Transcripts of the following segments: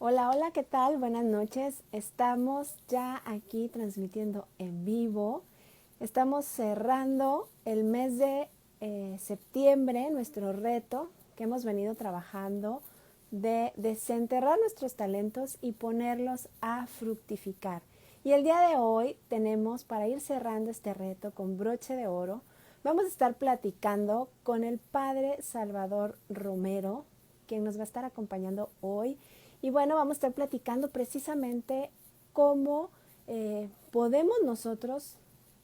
Hola, hola, ¿qué tal? Buenas noches. Estamos ya aquí transmitiendo en vivo. Estamos cerrando el mes de septiembre, nuestro reto que hemos venido trabajando de desenterrar nuestros talentos y ponerlos a fructificar. Y el día de hoy tenemos, para ir cerrando este reto con broche de oro, vamos a estar platicando con el padre Salvador Romero, quien nos va a estar acompañando hoy. Y bueno, vamos a estar platicando precisamente cómo podemos nosotros,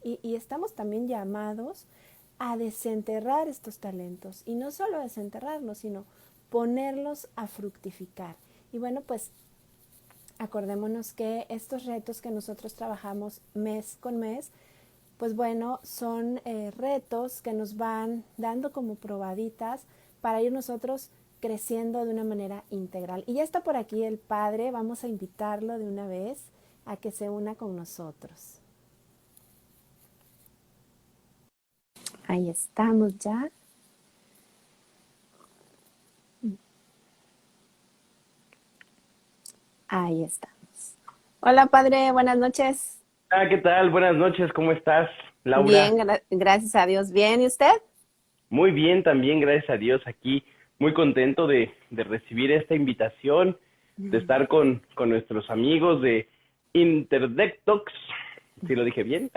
y estamos también llamados a desenterrar estos talentos. Y no solo desenterrarlos, sino ponerlos a fructificar. Y bueno, pues acordémonos que estos retos que nosotros trabajamos mes con mes, pues bueno, son retos que nos van dando como probaditas para ir nosotros creciendo de una manera integral. Y ya está por aquí el padre, vamos a invitarlo de una vez a que se una con nosotros. Ahí estamos ya. Ahí estamos. Hola padre, buenas noches. ¿Qué tal? Buenas noches, ¿cómo estás, Bien, Laura? gracias a Dios. Bien, ¿y usted? Muy bien también, gracias a Dios, aquí muy contento de recibir esta invitación, de estar con nuestros amigos de Interdectox, si lo dije bien,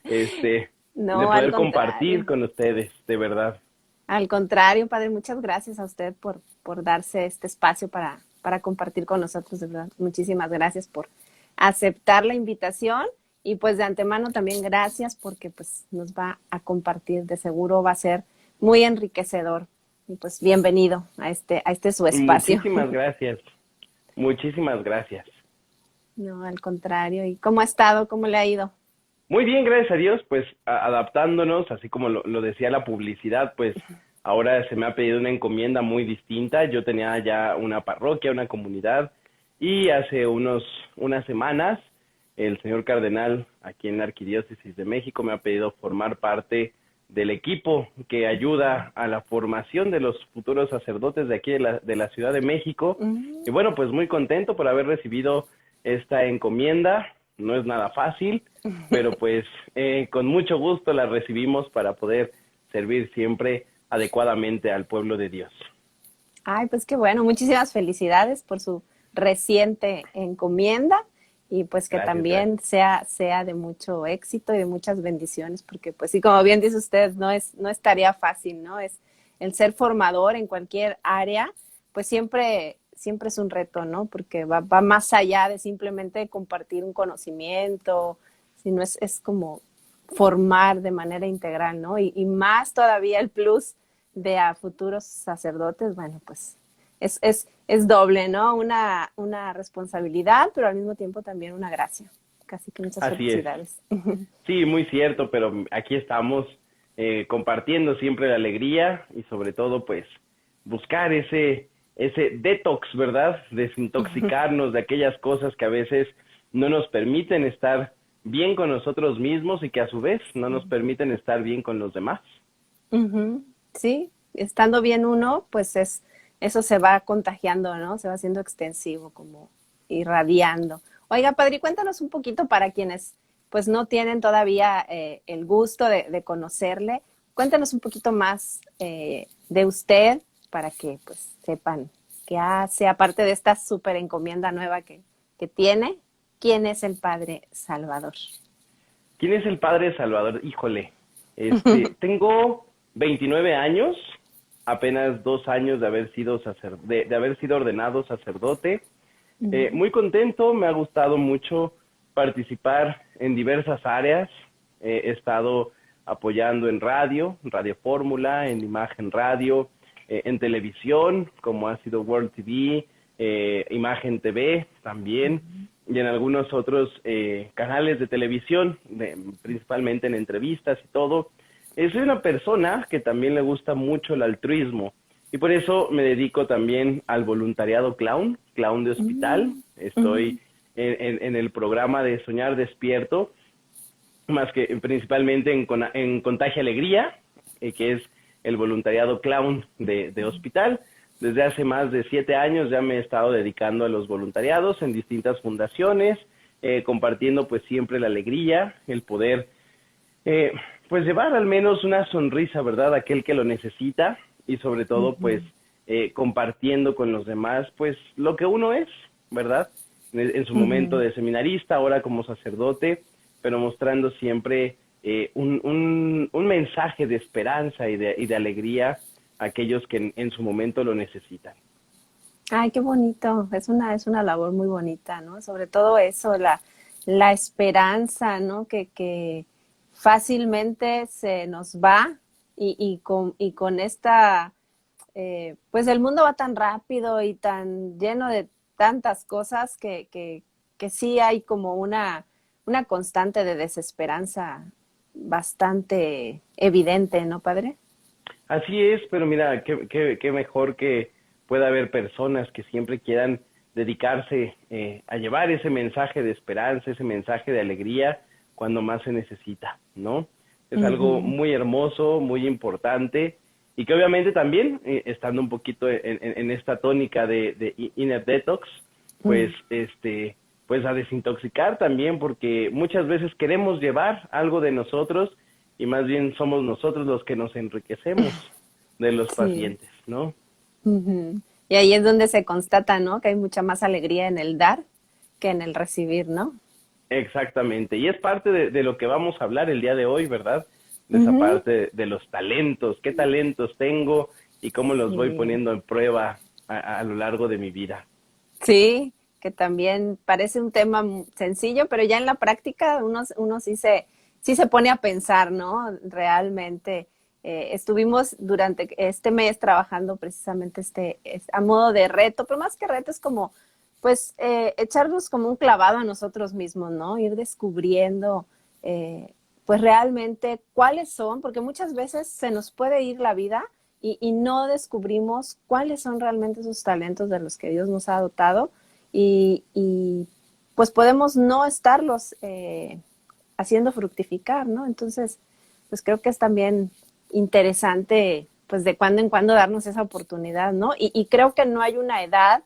este, de No, al poder compartir contrario. con ustedes, de verdad. Al contrario, padre, muchas gracias a usted por darse este espacio para compartir con nosotros, de verdad. Muchísimas gracias por aceptar la invitación y pues de antemano también gracias porque pues nos va a compartir, de seguro va a ser muy enriquecedor. Y pues bienvenido a este su espacio. Muchísimas gracias, muchísimas gracias. No, al contrario. ¿Y cómo ha estado? ¿Cómo le ha ido? Muy bien, gracias a Dios, pues adaptándonos, así como lo decía la publicidad, pues ahora se me ha pedido una encomienda muy distinta. Yo tenía ya una parroquia, una comunidad, y hace unas semanas el señor cardenal aquí en la Arquidiócesis de México me ha pedido formar parte del equipo que ayuda a la formación de los futuros sacerdotes de aquí de la Ciudad de México. Y bueno, pues muy contento por haber recibido esta encomienda. No es nada fácil, pero pues con mucho gusto la recibimos para poder servir siempre adecuadamente al pueblo de Dios. Ay, pues qué bueno, muchísimas felicidades por su reciente encomienda y pues que Gracias, gracias. también sea de mucho éxito y de muchas bendiciones, porque pues sí, como bien dice usted, no es tarea fácil, ¿no? Es el ser formador en cualquier área, pues siempre es un reto, ¿no? Porque va más allá de simplemente compartir un conocimiento, sino es como formar de manera integral, ¿no? Y más todavía el plus de a futuros sacerdotes, bueno, pues es doble, ¿no? Una responsabilidad, pero al mismo tiempo también una gracia. Casi que muchas Así es. felicidades. Sí, muy cierto, pero aquí estamos compartiendo siempre la alegría y sobre todo pues buscar ese detox, ¿verdad? Desintoxicarnos de aquellas cosas que a veces no nos permiten estar bien con nosotros mismos y que a su vez no nos permiten estar bien con los demás. Sí, estando bien uno, pues eso se va contagiando, ¿no? Se va haciendo extensivo, como irradiando. Oiga, padre, cuéntanos un poquito para quienes pues no tienen todavía el gusto de conocerle. Cuéntanos un poquito más de usted para que pues sepan qué hace, aparte de esta súper encomienda nueva que tiene. ¿Quién es el padre Salvador? ¿Quién es el Padre Salvador? Híjole, tengo 29 años, apenas 2 años de haber sido de haber sido ordenado sacerdote. Muy contento, me ha gustado mucho participar en diversas áreas. He estado apoyando en radio, Radio Fórmula, en Imagen Radio, en televisión, como ha sido World TV, Imagen TV también, y en algunos otros canales de televisión, principalmente en entrevistas y todo. Soy una persona que también le gusta mucho el altruismo y por eso me dedico también al voluntariado clown de hospital. Estoy en el programa de Soñar Despierto, más que principalmente en Contagia Alegría, que es el voluntariado clown de hospital. Desde hace más de 7 años ya me he estado dedicando a los voluntariados en distintas fundaciones, compartiendo pues siempre la alegría, el poder eh, pues llevar al menos una sonrisa, ¿verdad? A aquel que lo necesita y sobre todo pues compartiendo con los demás pues lo que uno es, ¿verdad? En su momento de seminarista, ahora como sacerdote, pero mostrando siempre un mensaje de esperanza y de alegría a aquellos que en su momento lo necesitan. Ay, qué bonito. Es una labor muy bonita, ¿no? Sobre todo eso, la esperanza, ¿no? Que fácilmente se nos va y con esta, pues el mundo va tan rápido y tan lleno de tantas cosas que sí hay como una constante de desesperanza bastante evidente, ¿no, padre? Así es, pero mira, qué mejor que pueda haber personas que siempre quieran dedicarse a llevar ese mensaje de esperanza, ese mensaje de alegría cuando más se necesita, ¿no? Es algo muy hermoso, muy importante y que obviamente también, estando un poquito en esta tónica de Inner Detox, pues, pues a desintoxicar también, porque muchas veces queremos llevar algo de nosotros y más bien somos nosotros los que nos enriquecemos de los Sí. pacientes, ¿no? Ujú. Y ahí es donde se constata, ¿no? Que hay mucha más alegría en el dar que en el recibir, ¿no? Exactamente, y es parte de lo que vamos a hablar el día de hoy, ¿verdad? De esa Ujú. parte de los talentos, qué talentos tengo y cómo los voy Sí. poniendo en prueba a lo largo de mi vida. Sí, que también parece un tema sencillo, pero ya en la práctica uno sí se pone a pensar, ¿no? Realmente. Estuvimos durante este mes trabajando precisamente a modo de reto, pero más que reto es como, pues, echarnos como un clavado a nosotros mismos, ¿no? Ir descubriendo, pues, realmente cuáles son, porque muchas veces se nos puede ir la vida y no descubrimos cuáles son realmente esos talentos de los que Dios nos ha dotado y pues podemos no estarlos haciendo fructificar, ¿no? Entonces, pues creo que es también interesante, pues de cuando en cuando darnos esa oportunidad, ¿no? Y creo que no hay una edad,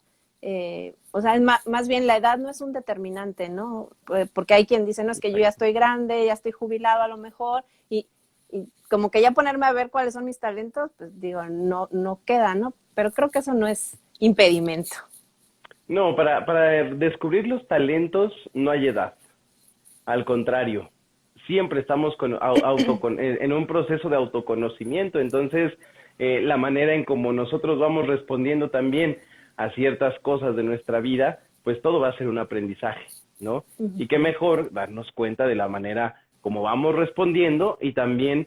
o sea, más bien la edad no es un determinante, ¿no? Porque hay quien dice, no, es que yo ya estoy grande, ya estoy jubilado a lo mejor, y como que ya ponerme a ver cuáles son mis talentos, pues digo, no queda, ¿no? Pero creo que eso no es impedimento. No, para descubrir los talentos no hay edad. Al contrario, siempre estamos en un proceso de autoconocimiento, entonces la manera en como nosotros vamos respondiendo también a ciertas cosas de nuestra vida, pues todo va a ser un aprendizaje, ¿no? Y qué mejor darnos cuenta de la manera como vamos respondiendo y también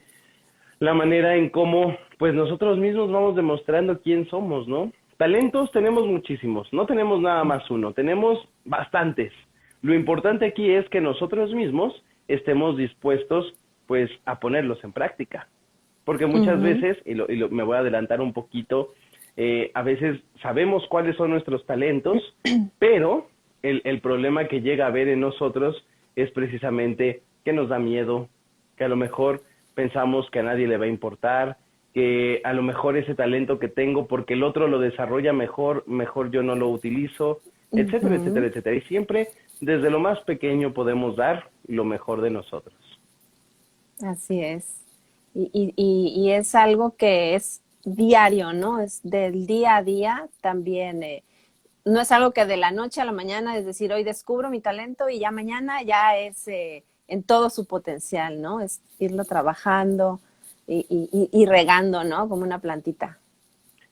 la manera en cómo pues nosotros mismos vamos demostrando quién somos, ¿no? Talentos tenemos muchísimos, no tenemos nada más uno, tenemos bastantes. Lo importante aquí es que nosotros mismos estemos dispuestos pues a ponerlos en práctica. Porque muchas Ujú. veces, me voy a adelantar un poquito, a veces sabemos cuáles son nuestros talentos, pero el problema que llega a ver en nosotros es precisamente que nos da miedo, que a lo mejor pensamos que a nadie le va a importar, que a lo mejor ese talento que tengo porque el otro lo desarrolla mejor, mejor yo no lo utilizo, etcétera, etcétera, Ujú. etcétera. Y siempre desde lo más pequeño podemos dar lo mejor de nosotros. Así es. Y es algo que es diario, ¿no? Es del día a día también. No es algo que de la noche a la mañana, es decir, hoy descubro mi talento y ya mañana ya es en todo su potencial, ¿no? Es irlo trabajando y regando, ¿no? Como una plantita.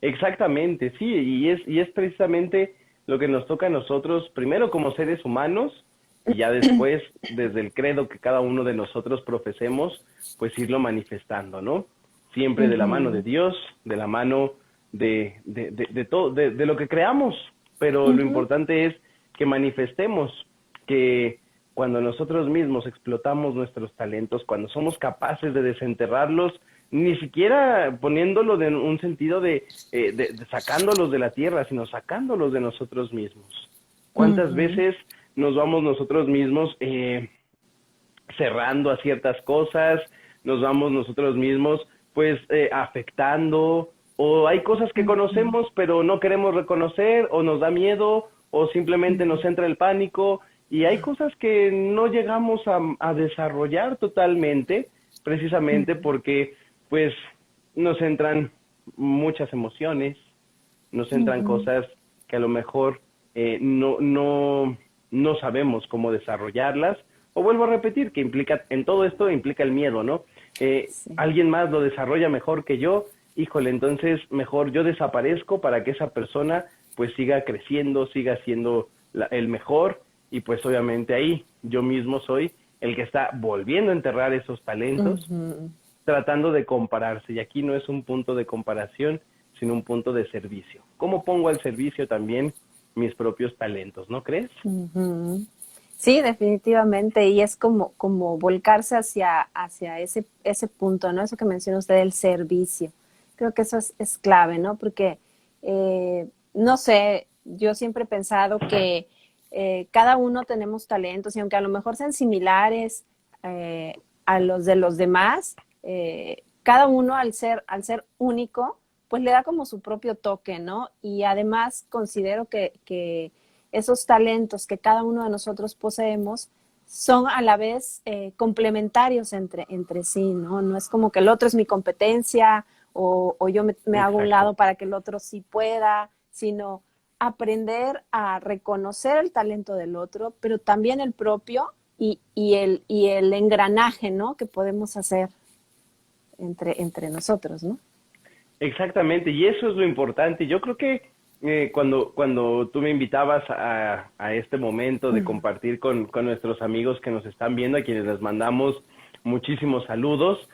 Exactamente, sí, y es precisamente lo que nos toca a nosotros, primero como seres humanos, y ya después, desde el credo que cada uno de nosotros profesemos, pues irlo manifestando, ¿no? Siempre de la mano de Ujú, Dios, de la mano de todo, de lo que creamos, pero lo ujú. importante es que manifestemos, que cuando nosotros mismos explotamos nuestros talentos, cuando somos capaces de desenterrarlos, ni siquiera poniéndolo en un sentido de sacándolos de la tierra, sino sacándolos de nosotros mismos. ¿Cuántas Ujú. veces nos vamos nosotros mismos cerrando a ciertas cosas, nos vamos nosotros mismos pues afectando o hay cosas que conocemos pero no queremos reconocer, o nos da miedo, o simplemente nos entra el pánico, y hay cosas que no llegamos a desarrollar totalmente, precisamente porque pues nos entran muchas emociones, nos entran cosas que a lo mejor no sabemos cómo desarrollarlas, o vuelvo a repetir, que implica, en todo esto implica el miedo, ¿no? Sí. Alguien más lo desarrolla mejor que yo, híjole, entonces mejor yo desaparezco para que esa persona pues siga creciendo, siga siendo el mejor, y pues obviamente ahí yo mismo soy el que está volviendo a enterrar esos talentos, tratando de compararse, y aquí no es un punto de comparación, sino un punto de servicio. ¿Cómo pongo al servicio también mis propios talentos, no crees? Sí, definitivamente, y es como volcarse hacia ese punto, ¿no? Eso que menciona usted del servicio. Creo que eso es clave, ¿no? Porque, no sé, yo siempre he pensado que cada uno tenemos talentos, y aunque a lo mejor sean similares a los de los demás, cada uno al ser único, pues le da como su propio toque, ¿no? Y además considero que esos talentos que cada uno de nosotros poseemos son a la vez complementarios entre sí, ¿no? No es como que el otro es mi competencia o yo me hago a un lado para que el otro sí pueda, sino aprender a reconocer el talento del otro, pero también el propio y el engranaje, ¿no? Que podemos hacer entre nosotros, ¿no? Exactamente, y eso es lo importante. Yo creo que cuando tú me invitabas a este momento de compartir con nuestros amigos que nos están viendo, a quienes les mandamos muchísimos saludos,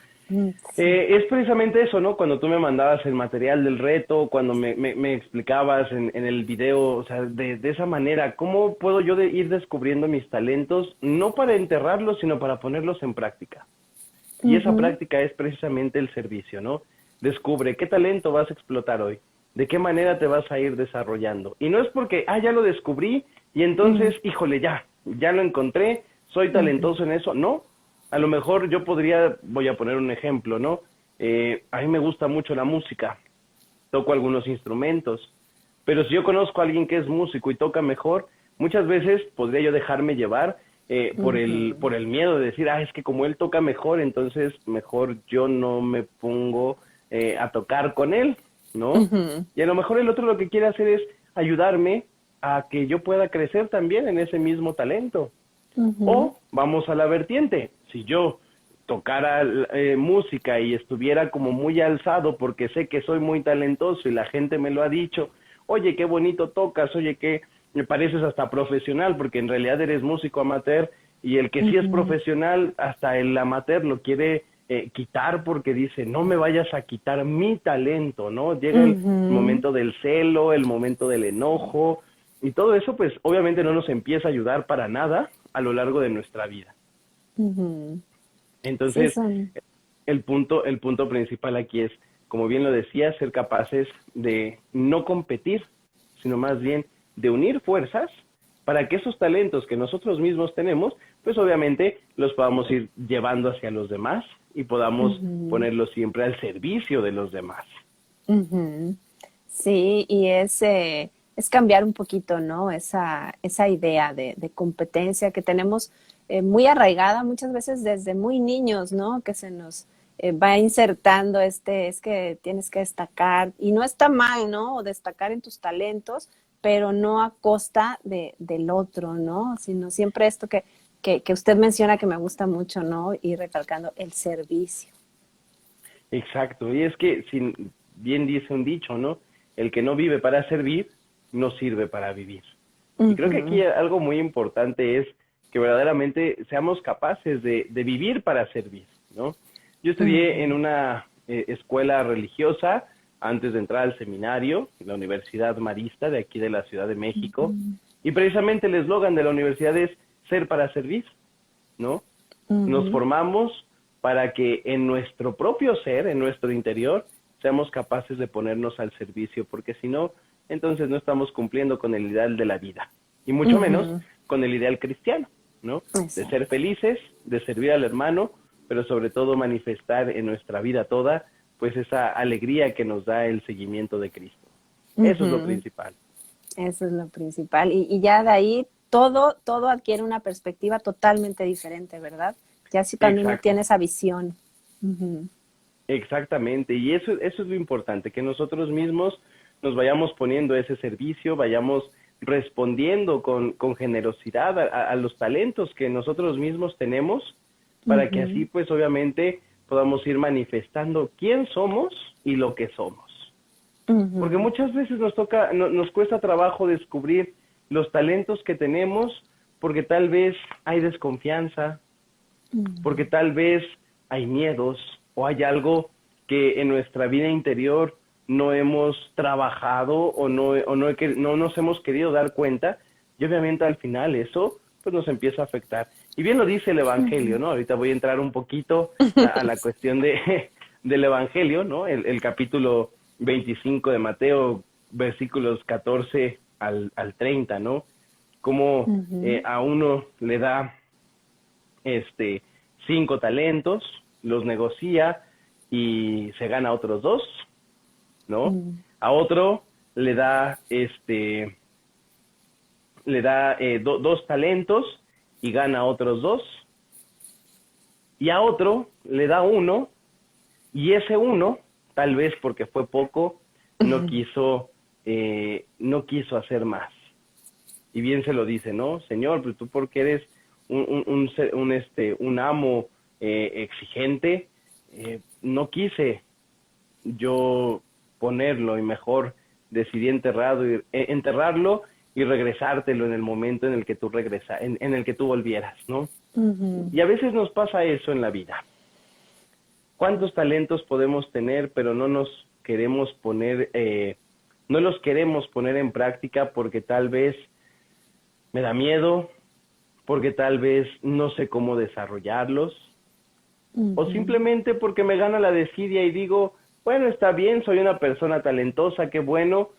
es precisamente eso, ¿no? Cuando tú me mandabas el material del reto, cuando me explicabas en el video, o sea, de esa manera, ¿cómo puedo yo ir descubriendo mis talentos? No para enterrarlos, sino para ponerlos en práctica. Y esa práctica es precisamente el servicio, ¿no? Descubre qué talento vas a explotar hoy, de qué manera te vas a ir desarrollando. Y no es porque, ya lo descubrí y entonces, híjole, ya lo encontré, soy talentoso en eso. No, a lo mejor yo voy a poner un ejemplo, ¿no? A mí me gusta mucho la música, toco algunos instrumentos, pero si yo conozco a alguien que es músico y toca mejor, muchas veces podría yo dejarme llevar por el miedo de decir, es que como él toca mejor, entonces mejor yo no me pongo a tocar con él, ¿no? Y a lo mejor el otro lo que quiere hacer es ayudarme a que yo pueda crecer también en ese mismo talento. O vamos a la vertiente, si yo tocara música y estuviera como muy alzado porque sé que soy muy talentoso y la gente me lo ha dicho, oye, qué bonito tocas, oye, que me pareces hasta profesional, porque en realidad eres músico amateur, y el que sí es profesional, hasta el amateur lo quiere quitar porque dice, no me vayas a quitar mi talento, ¿no? Llega el momento del celo, el momento del enojo, y todo eso pues obviamente no nos empieza a ayudar para nada a lo largo de nuestra vida. Entonces, Sí, el punto principal aquí es, como bien lo decía, ser capaces de no competir, sino más bien de unir fuerzas para que esos talentos que nosotros mismos tenemos, pues obviamente los podamos ir llevando hacia los demás y podamos ponerlos siempre al servicio de los demás. Sí, y es cambiar un poquito, ¿no? Esa idea de competencia que tenemos muy arraigada muchas veces desde muy niños, ¿no? Que se nos va insertando es que tienes que destacar, y no está mal, ¿no? O destacar en tus talentos, pero no a costa del otro, ¿no? Sino siempre esto que usted menciona que me gusta mucho, ¿no? Y recalcando el servicio. Exacto, y es que bien dice un dicho, ¿no? El que no vive para servir, no sirve para vivir. Y creo que aquí algo muy importante es que verdaderamente seamos capaces de vivir para servir, ¿no? Yo estudié en una escuela religiosa antes de entrar al seminario, en la Universidad Marista de aquí de la Ciudad de México, y precisamente el eslogan de la universidad es ser para servir, ¿no? Nos formamos para que en nuestro propio ser, en nuestro interior, seamos capaces de ponernos al servicio, porque si no, entonces no estamos cumpliendo con el ideal de la vida, y mucho menos con el ideal cristiano, ¿no? De ser felices, de servir al hermano, pero sobre todo manifestar en nuestra vida toda pues esa alegría que nos da el seguimiento de Cristo. Eso es lo principal. Eso es lo principal. Y ya de ahí todo adquiere una perspectiva totalmente diferente, ¿verdad? Ya si cuando uno tiene esa visión. Exactamente, y eso es lo importante, que nosotros mismos nos vayamos poniendo ese servicio, vayamos respondiendo con generosidad a los talentos que nosotros mismos tenemos, para que así pues obviamente podamos ir manifestando quién somos y lo que somos. Porque muchas veces nos cuesta trabajo descubrir los talentos que tenemos, porque tal vez hay desconfianza, porque tal vez hay miedos o hay algo que en nuestra vida interior no hemos trabajado o no nos hemos querido dar cuenta, y obviamente al final eso pues nos empieza a afectar. Y bien lo dice el Evangelio, ¿no? Ahorita voy a entrar un poquito a la cuestión del Evangelio, ¿no? El capítulo 25 de Mateo, versículos 14 al 30, ¿no? Como a uno le da 5 talentos, los negocia y se gana otros 2, ¿no? A otro le da 2 talentos y gana otros 2. Y a otro le da 1 y ese 1, tal vez porque fue poco, no quiso hacer más. Y bien se lo dice, ¿no? Señor, pues tú porque eres un amo exigente, no quise yo ponerlo y mejor decidí enterrarlo y regresártelo en el momento en el que tú en el que tú volvieras, ¿no? Y a veces nos pasa eso en la vida. ¿Cuántos talentos podemos tener, pero no los queremos poner en práctica porque tal vez me da miedo, porque tal vez no sé cómo desarrollarlos, o simplemente porque me gana la desidia y digo, bueno, está bien, soy una persona talentosa, qué bueno,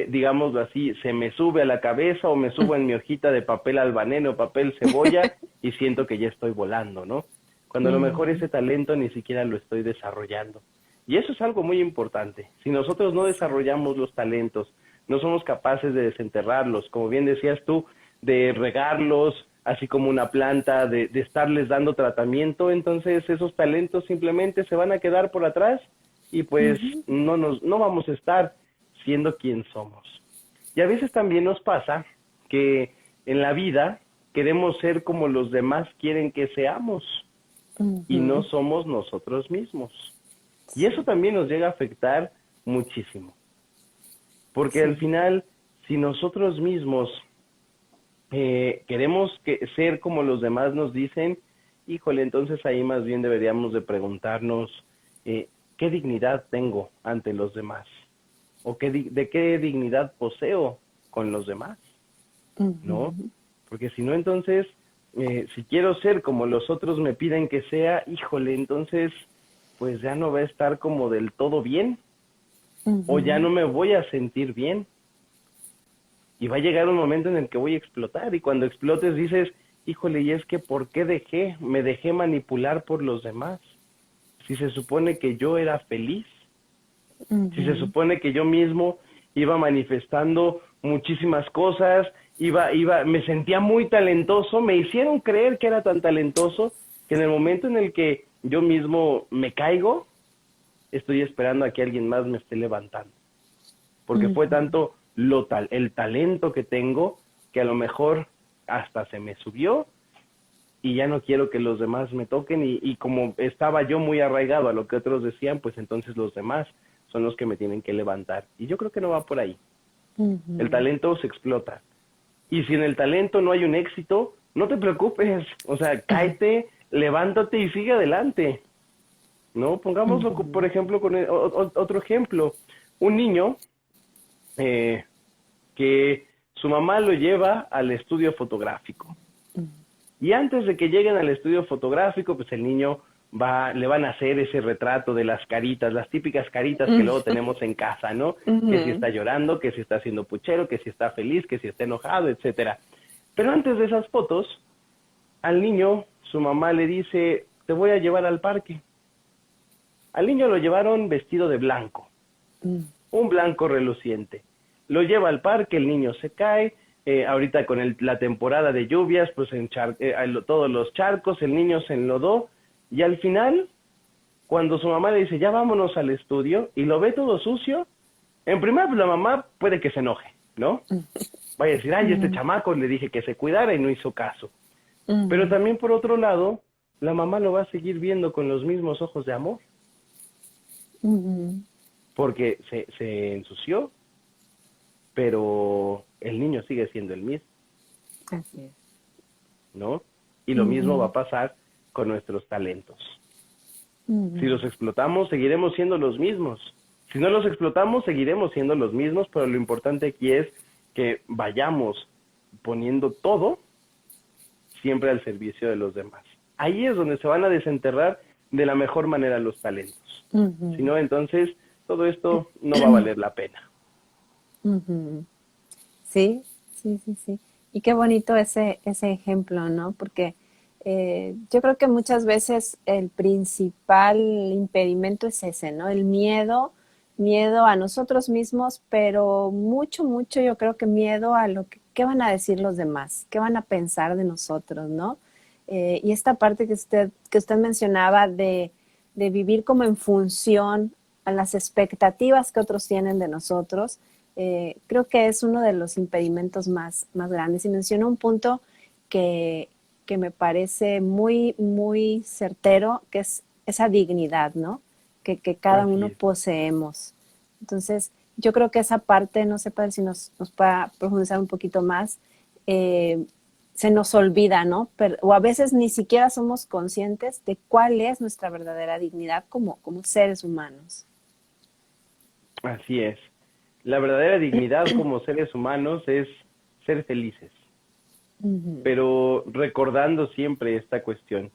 digámoslo así, se me sube a la cabeza o me subo en mi hojita de papel albanene o papel cebolla y siento que ya estoy volando, ¿no? Cuando a lo mejor ese talento ni siquiera lo estoy desarrollando. Y eso es algo muy importante. Si nosotros no desarrollamos los talentos, no somos capaces de desenterrarlos, como bien decías tú, de regarlos, así como una planta, de estarles dando tratamiento, entonces esos talentos simplemente se van a quedar por atrás y pues no vamos a estar siendo quien somos. Y a veces también nos pasa que en la vida queremos ser como los demás quieren que seamos y no somos nosotros mismos. Y eso también nos llega a afectar muchísimo. Porque al final, si nosotros mismos queremos ser como los demás nos dicen, híjole, entonces ahí más bien deberíamos de preguntarnos qué dignidad tengo ante los demás o de qué dignidad poseo con los demás, ¿no? Porque si no, entonces, si quiero ser como los otros me piden que sea, híjole, entonces, pues ya no va a estar como del todo bien, o ya no me voy a sentir bien. Y va a llegar un momento en el que voy a explotar, y cuando explotes dices, híjole, y es que ¿por qué me dejé manipular por los demás? Si se supone que yo era feliz, si se supone que yo mismo iba manifestando muchísimas cosas, me sentía muy talentoso, me hicieron creer que era tan talentoso, que en el momento en el que yo mismo me caigo, estoy esperando a que alguien más me esté levantando. Porque fue tanto el talento que tengo, que a lo mejor hasta se me subió y ya no quiero que los demás me toquen y como estaba yo muy arraigado a lo que otros decían, pues entonces los demás son los que me tienen que levantar. Y yo creo que no va por ahí. El talento se explota. Y si en el talento no hay un éxito, no te preocupes. O sea, cáete, levántate y sigue adelante. ¿No? Pongámoslo, por ejemplo, con otro ejemplo. Un niño que su mamá lo lleva al estudio fotográfico. Y antes de que lleguen al estudio fotográfico, pues el niño le van a hacer ese retrato de las caritas, las típicas caritas que luego tenemos en casa, ¿no? Que si está llorando, que si está haciendo puchero, que si está feliz, que si está enojado, etcétera. Pero antes de esas fotos, al niño, su mamá le dice, te voy a llevar al parque. Al niño lo llevaron vestido de blanco, un blanco reluciente. Lo lleva al parque, el niño se cae, ahorita con la temporada de lluvias, pues todos los charcos, el niño se enlodó, y al final, cuando su mamá le dice, ya vámonos al estudio, y lo ve todo sucio, en primer pues la mamá puede que se enoje, ¿no? Vaya a decir, ay, este chamaco le dije que se cuidara y no hizo caso. Pero también por otro lado, la mamá lo va a seguir viendo con los mismos ojos de amor, porque se ensució, pero el niño sigue siendo el mismo, Así es. ¿no? Y lo mismo va a pasar con nuestros talentos. Si los explotamos, seguiremos siendo los mismos. Si no los explotamos, seguiremos siendo los mismos, pero lo importante aquí es que vayamos poniendo todo siempre al servicio de los demás. Ahí es donde se van a desenterrar de la mejor manera los talentos. Si no, entonces todo esto no va a valer la pena. Sí, sí, sí, sí. Y qué bonito ese ejemplo, ¿no? Porque yo creo que muchas veces el principal impedimento es ese, ¿no? El miedo a nosotros mismos, pero mucho, mucho yo creo que miedo a lo que qué van a decir los demás, qué van a pensar de nosotros, ¿no? Y esta parte que usted mencionaba de vivir como en función a las expectativas que otros tienen de nosotros, creo que es uno de los impedimentos más grandes. Y mencionó un punto que me parece muy, muy certero, que es esa dignidad, ¿no? Que cada uno poseemos. Entonces, yo creo que esa parte, no sé padre, si nos pueda profundizar un poquito más, se nos olvida, ¿no? O a veces ni siquiera somos conscientes de cuál es nuestra verdadera dignidad como seres humanos. Así es. La verdadera dignidad como seres humanos es ser felices. Pero recordando siempre esta cuestión,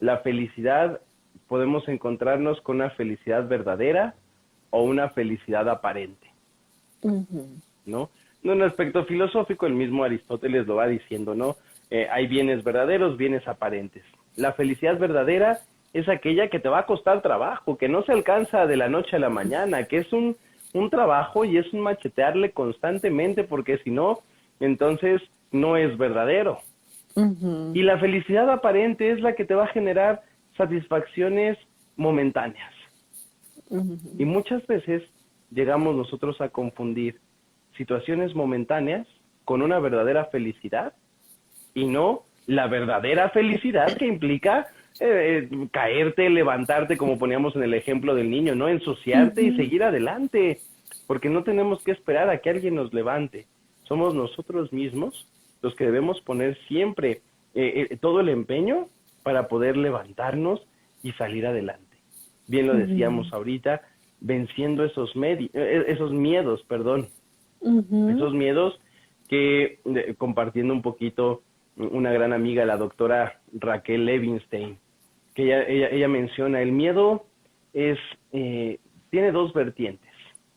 la felicidad, podemos encontrarnos con una felicidad verdadera o una felicidad aparente, ¿no? En un aspecto filosófico, el mismo Aristóteles lo va diciendo, ¿no? Hay bienes verdaderos, bienes aparentes. La felicidad verdadera es aquella que te va a costar trabajo, que no se alcanza de la noche a la mañana, que es un trabajo y es un machetearle constantemente, porque si no, entonces no es verdadero. Y la felicidad aparente es la que te va a generar satisfacciones momentáneas. Y muchas veces llegamos nosotros a confundir situaciones momentáneas con una verdadera felicidad, y no la verdadera felicidad que implica caerte, levantarte, como poníamos en el ejemplo del niño, no ensuciarte y seguir adelante, porque no tenemos que esperar a que alguien nos levante. Somos nosotros mismos los que debemos poner siempre todo el empeño para poder levantarnos y salir adelante. Bien lo decíamos ahorita, venciendo esos miedos, esos miedos que, compartiendo un poquito, una gran amiga, la doctora Raquel Levinstein, que ella menciona, el miedo tiene dos vertientes.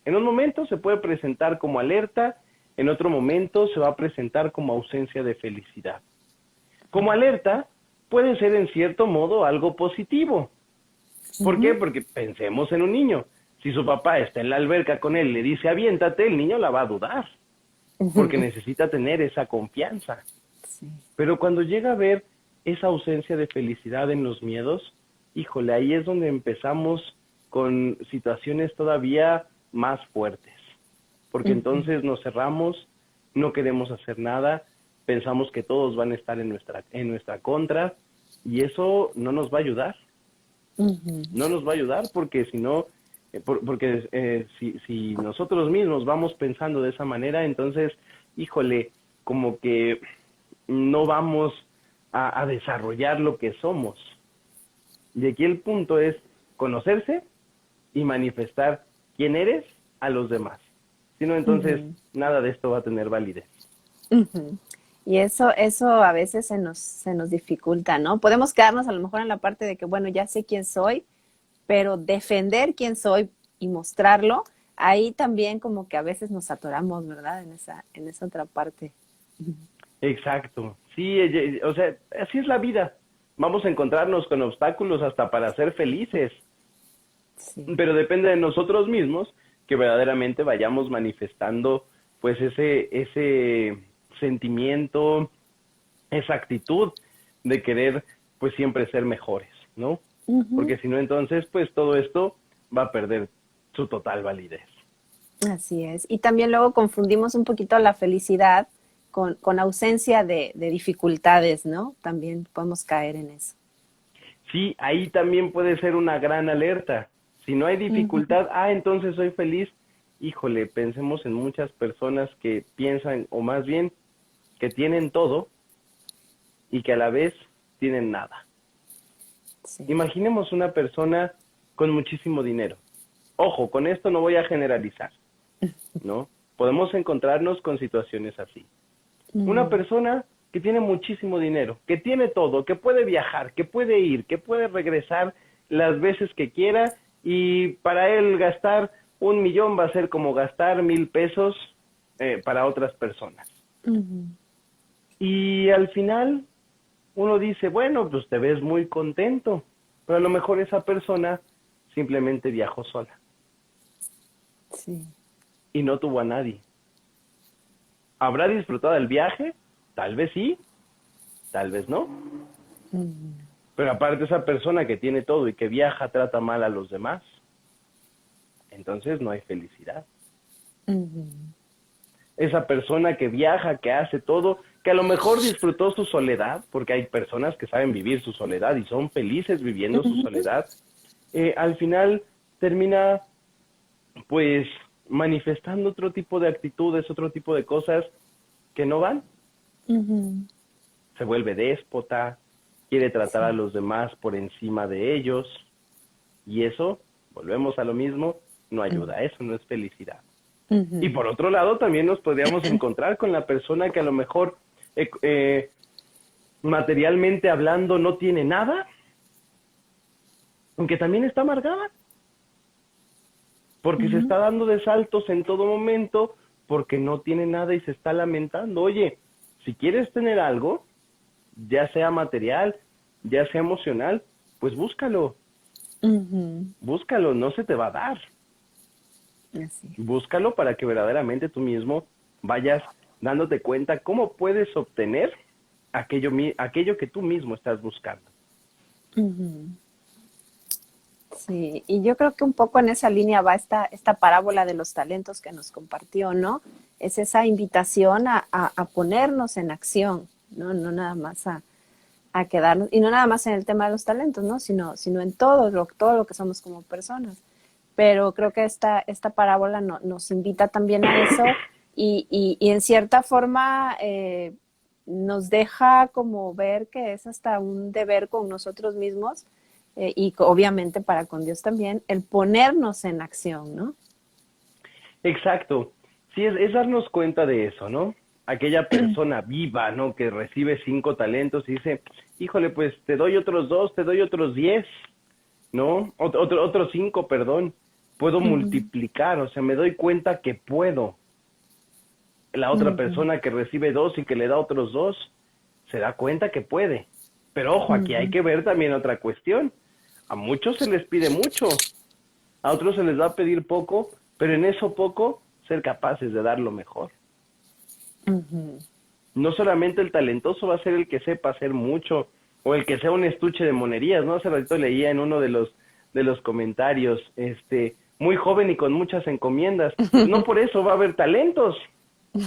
En un momento se puede presentar como alerta, en otro momento se va a presentar como ausencia de felicidad. Como alerta puede ser en cierto modo algo positivo. ¿Por qué? Porque pensemos en un niño. Si su papá está en la alberca con él y le dice aviéntate, el niño la va a dudar, porque necesita tener esa confianza. Sí. Pero cuando llega a ver esa ausencia de felicidad en los miedos, híjole, ahí es donde empezamos con situaciones todavía más fuertes, porque entonces nos cerramos, no queremos hacer nada, pensamos que todos van a estar en nuestra contra, y eso no nos va a ayudar. No nos va a ayudar, porque si no, si nosotros mismos vamos pensando de esa manera, entonces, híjole, como que no vamos a desarrollar lo que somos. Y aquí el punto es conocerse y manifestar quién eres a los demás. Si no, entonces nada de esto va a tener validez. Y eso a veces se nos dificulta, ¿no? Podemos quedarnos a lo mejor en la parte de que, bueno, ya sé quién soy, pero defender quién soy y mostrarlo, ahí también como que a veces nos atoramos, ¿verdad? En esa otra parte. Exacto. Sí, o sea, así es la vida. Vamos a encontrarnos con obstáculos hasta para ser felices. Sí. pero depende de nosotros mismos que verdaderamente vayamos manifestando pues ese sentimiento, esa actitud de querer pues siempre ser mejores, ¿no? Ujú. Porque si no, entonces pues todo esto va a perder su total validez. Así es. Y también luego confundimos un poquito la felicidad con ausencia de dificultades, ¿no? También podemos caer en eso. Sí, ahí también puede ser una gran alerta. Si no hay Ujú. dificultad, entonces soy feliz. Híjole, pensemos en muchas personas que piensan, o más bien, que tienen todo y que a la vez tienen nada. Sí. Imaginemos una persona con muchísimo dinero. Ojo, con esto no voy a generalizar, ¿no? Podemos encontrarnos con situaciones así. Una Mm. persona que tiene muchísimo dinero, que tiene todo, que puede viajar, que puede ir, que puede regresar las veces que quiera y para él gastar 1 millón va a ser como gastar 1,000 pesos para otras personas. Ujú. Y al final uno dice, bueno, pues te ves muy contento, pero a lo mejor esa persona simplemente viajó sola Sí. y no tuvo a nadie. ¿Habrá disfrutado del viaje? Tal vez sí, tal vez no. Ujú. Pero aparte esa persona que tiene todo y que viaja trata mal a los demás, entonces no hay felicidad. Ujú. Esa persona que viaja, que hace todo, que a lo mejor disfrutó su soledad, porque hay personas que saben vivir su soledad y son felices viviendo su Ujú. soledad, al final termina pues manifestando otro tipo de actitudes, otro tipo de cosas que no van. Ujú. Se vuelve déspota, quiere tratar a Sí. los demás por encima de ellos, y eso, volvemos a lo mismo, no ayuda, eso no es felicidad. Y Ujú. por otro lado, también nos podríamos encontrar con la persona que a lo mejor materialmente hablando no tiene nada, aunque también está amargada, porque se Ujú. está dando de saltos en todo momento, porque no tiene nada y se está lamentando. Oye, si quieres tener algo, ya sea material, ya sea emocional, pues búscalo, Ujú. búscalo, no se te va a dar. Así es. Búscalo para que verdaderamente tú mismo vayas dándote cuenta cómo puedes obtener aquello que tú mismo estás buscando. Ujú. Sí, y yo creo que un poco en esa línea va esta parábola de los talentos que nos compartió, ¿no? Es esa invitación a ponernos en acción, ¿no? No nada más a quedarnos, y no nada más en el tema de los talentos, ¿no? Sino en todo lo que somos como personas. Pero creo que esta parábola nos invita también a eso y en cierta forma nos deja como ver que es hasta un deber con nosotros mismos y obviamente para con Dios también, el ponernos en acción, ¿no? Exacto. Sí, es darnos cuenta de eso, ¿no? Aquella persona viva, ¿no? Que recibe 5 talentos y dice, híjole, pues te doy otros 2, te doy otros 10, ¿no? Otros 5, perdón. Puedo Ujú. multiplicar, o sea, me doy cuenta que puedo. La otra Ujú. persona que recibe 2 y que le da otros 2, se da cuenta que puede. Pero ojo, aquí hay Ujú. que ver también otra cuestión. A muchos se les pide mucho, a otros se les va a pedir poco, pero en eso poco ser capaces de dar lo mejor. Ujú. No solamente el talentoso va a ser el que sepa hacer mucho o el que sea un estuche de monerías, ¿no? Hace ratito leía en uno de los comentarios, muy joven y con muchas encomiendas. Pues no por eso va a haber talentos,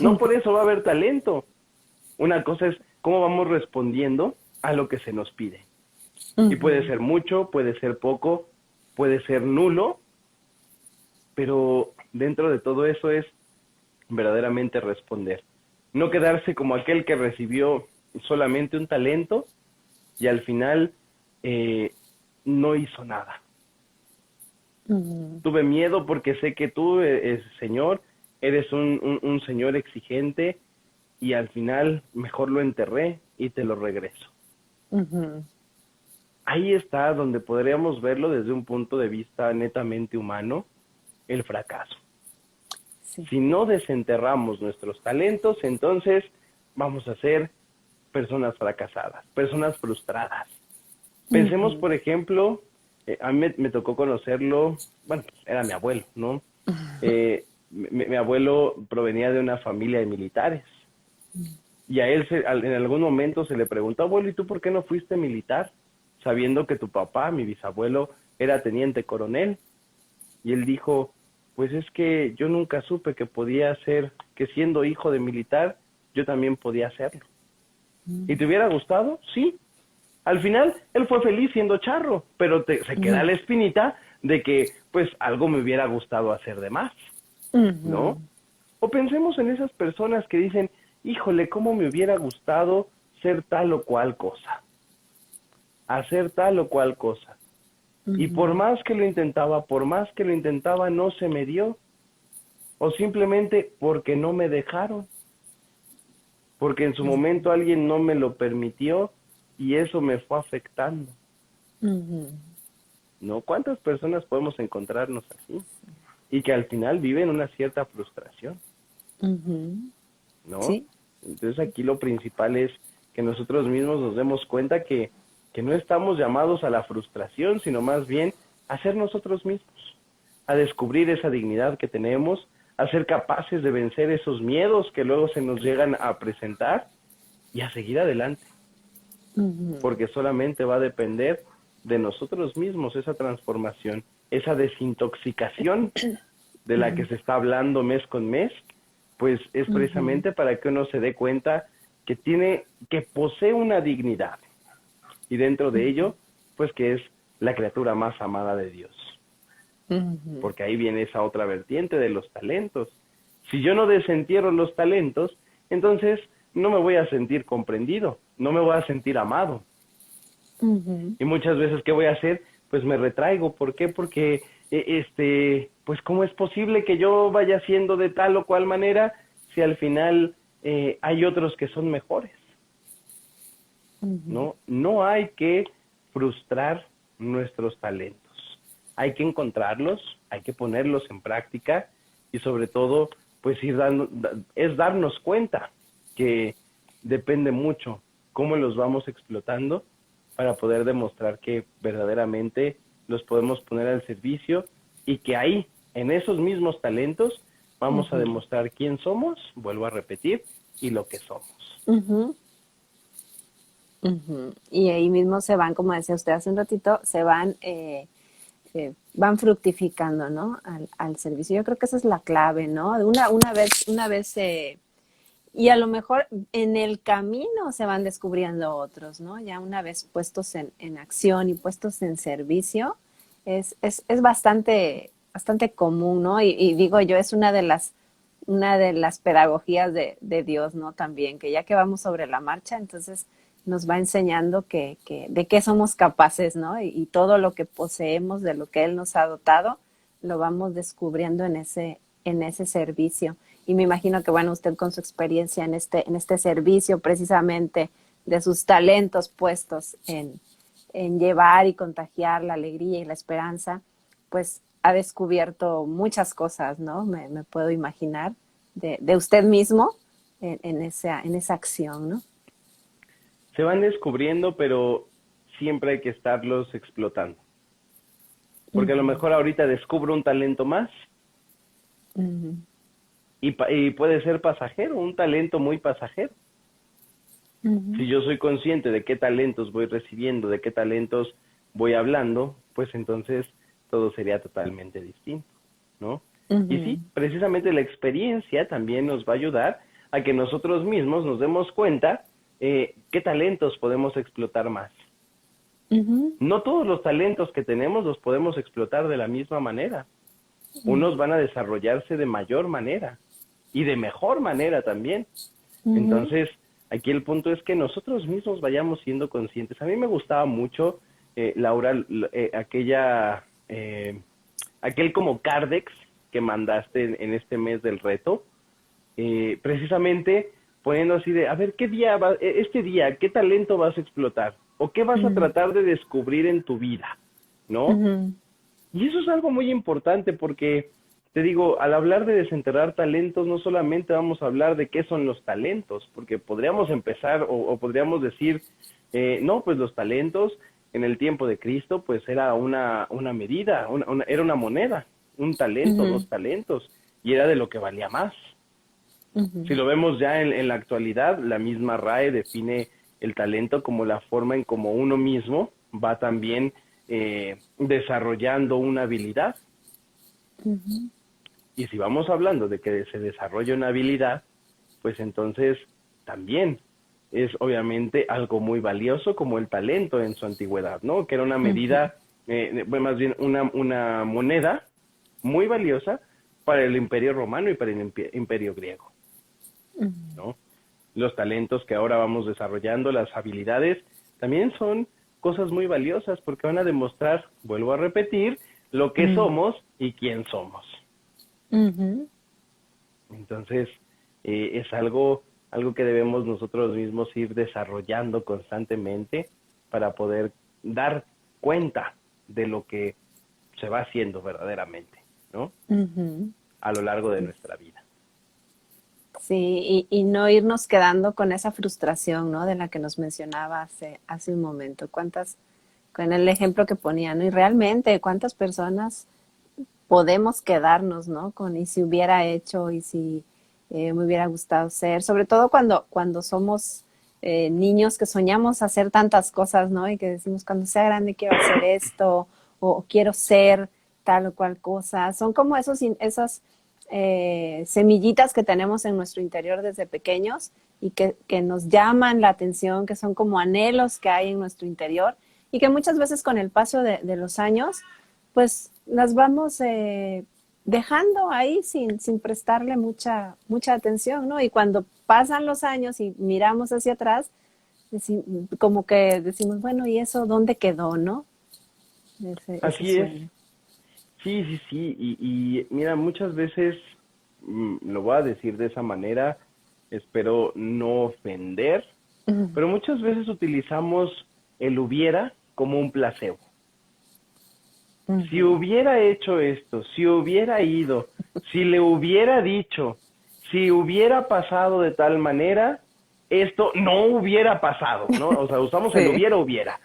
no por eso va a haber talento. Una cosa es cómo vamos respondiendo a lo que se nos pide. Y puede Ujú. ser mucho, puede ser poco, puede ser nulo, pero dentro de todo eso es verdaderamente responder. No quedarse como aquel que recibió solamente un talento y al final eh, no hizo nada. Ujú. Tuve miedo porque sé que tú, Señor, eres un Señor exigente y al final mejor lo enterré y te lo regreso. Ujú. Ahí está donde podríamos verlo desde un punto de vista netamente humano, el fracaso. Sí. Si no desenterramos nuestros talentos, entonces vamos a ser personas fracasadas, personas frustradas. Pensemos, Ujú. por ejemplo, A mí me tocó conocerlo, bueno, era mi abuelo, ¿no? Mi abuelo provenía de una familia de militares y a él en algún momento se le preguntó, abuelo, ¿y tú por qué no fuiste militar? Sabiendo que tu papá, mi bisabuelo, era teniente coronel. Y él dijo, pues es que yo nunca supe que podía ser, que siendo hijo de militar, yo también podía hacerlo. ¿Y te hubiera gustado? Sí. Al final, él fue feliz siendo charro, pero se queda la espinita de que, pues, algo me hubiera gustado hacer de más, ¿no? O pensemos en esas personas que dicen, híjole, ¿cómo me hubiera gustado ser tal o cual cosa? Hacer tal o cual cosa. Y por más que lo intentaba, no se me dio. O simplemente porque no me dejaron. Porque en su momento alguien no me lo permitió y eso me fue afectando. ¿No? ¿Cuántas personas podemos encontrarnos así? Y que al final viven una cierta frustración. ¿No? Sí. Entonces aquí lo principal es que nosotros mismos nos demos cuenta que no estamos llamados a la frustración, sino más bien a ser nosotros mismos, a descubrir esa dignidad que tenemos, a ser capaces de vencer esos miedos que luego se nos llegan a presentar y a seguir adelante. Porque solamente va a depender de nosotros mismos esa transformación, esa desintoxicación de la que se está hablando mes con mes, pues es precisamente para que uno se dé cuenta que posee una dignidad y dentro de ello, pues que es la criatura más amada de Dios. Porque ahí viene esa otra vertiente de los talentos. Si yo no desentierro los talentos, entonces no me voy a sentir comprendido, no me voy a sentir amado. Y muchas veces, ¿qué voy a hacer? Pues me retraigo. ¿Por qué? Porque, pues, ¿cómo es posible que yo vaya siendo de tal o cual manera si al final hay otros que son mejores? ¿No? No hay que frustrar nuestros talentos. Hay que encontrarlos, hay que ponerlos en práctica y sobre todo, pues darnos cuenta que depende mucho cómo los vamos explotando para poder demostrar que verdaderamente los podemos poner al servicio y que ahí, en esos mismos talentos, vamos a demostrar quién somos, vuelvo a repetir, y lo que somos. Y ahí mismo se van, como decía usted hace un ratito, se van fructificando, ¿no? Al servicio. Yo creo que esa es la clave, ¿no? Una vez y a lo mejor en el camino se van descubriendo otros, ¿no? Ya una vez puestos en acción y puestos en servicio, es bastante común, ¿no? Y digo yo, es una de las pedagogías de Dios, ¿no? También, que ya que vamos sobre la marcha, entonces nos va enseñando de qué somos capaces, ¿no? Y todo lo que poseemos, de lo que Él nos ha dotado, lo vamos descubriendo en ese servicio. Y me imagino que, bueno, usted con su experiencia en este servicio precisamente de sus talentos puestos en llevar y contagiar la alegría y la esperanza, pues ha descubierto muchas cosas, ¿no? Me puedo imaginar de usted mismo en esa acción, ¿no? Se van descubriendo, pero siempre hay que estarlos explotando. Porque a lo mejor ahorita descubro un talento más y puede ser pasajero, un talento muy pasajero. Si yo soy consciente de qué talentos voy recibiendo, de qué talentos voy hablando, pues entonces todo sería totalmente distinto, ¿no? Y sí, precisamente la experiencia también nos va a ayudar a que nosotros mismos nos demos cuenta qué talentos podemos explotar más. No todos los talentos que tenemos los podemos explotar de la misma manera. Unos van a desarrollarse de mayor manera y de mejor manera también. Entonces, aquí el punto es que nosotros mismos vayamos siendo conscientes. A mí me gustaba mucho, Laura, aquel como Cardex que mandaste en este mes del reto, precisamente poniendo así de, a ver, este día, ¿qué talento vas a explotar? ¿O qué vas a tratar de descubrir en tu vida? ¿No? Y eso es algo muy importante porque, te digo, al hablar de desenterrar talentos, no solamente vamos a hablar de qué son los talentos, porque podríamos empezar o podríamos decir, no, pues los talentos en el tiempo de Cristo, pues era una medida, era una moneda, un talento, Ujú, 2 talentos, y era de lo que valía más. Si ujú, lo vemos ya en la actualidad, la misma RAE define el talento como la forma en como uno mismo va también desarrollando una habilidad. ujú, Y si vamos hablando de que se desarrolla una habilidad, pues entonces también es obviamente algo muy valioso como el talento en su antigüedad, ¿no? Que era una ujú, medida, bueno, más bien una moneda muy valiosa para el Imperio Romano y para el Imperio Griego, ujú, ¿no? Los talentos que ahora vamos desarrollando, las habilidades, también son cosas muy valiosas porque van a demostrar, vuelvo a repetir, lo que ujú, somos y quién somos. ujú. Entonces, es algo que debemos nosotros mismos ir desarrollando constantemente para poder dar cuenta de lo que se va haciendo verdaderamente, ¿no? Ujú. A lo largo de Sí, nuestra vida. sí, y no irnos quedando con esa frustración, ¿no? De la que nos mencionaba hace un momento. Con el ejemplo que ponía, ¿no? Y realmente, ¿cuántas personas podemos quedarnos, ¿no? Con y si hubiera hecho y si me hubiera gustado ser, sobre todo cuando somos niños que soñamos hacer tantas cosas, ¿no? Y que decimos, cuando sea grande quiero hacer esto o quiero ser tal o cual cosa. Son como esas semillitas que tenemos en nuestro interior desde pequeños y que nos llaman la atención, que son como anhelos que hay en nuestro interior y que muchas veces con el paso de los años pues las vamos dejando ahí sin prestarle mucha atención, ¿no? Y cuando pasan los años y miramos hacia atrás, como que decimos, bueno, ¿y eso dónde quedó, no? Ese Así es, sueño. sí, sí, sí, y mira, muchas veces, lo voy a decir de esa manera, espero no ofender, pero muchas veces utilizamos el hubiera como un placebo. Si Ujú, hubiera hecho esto, si hubiera ido, si le hubiera dicho, si hubiera pasado de tal manera, esto no hubiera pasado, ¿no? O sea, usamos el sí, hubiera.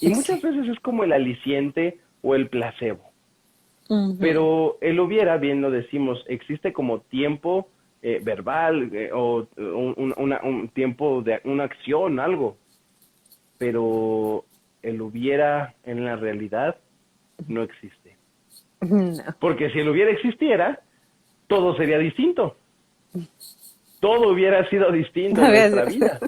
Y muchas sí. veces es como el aliciente o el placebo. Ujú, Pero el hubiera, bien lo decimos, existe como tiempo verbal o un tiempo de una acción, algo. Pero el hubiera en la realidad no existe. no, Porque si el hubiera existiera, todo sería distinto. Todo hubiera sido distinto en nuestra vida,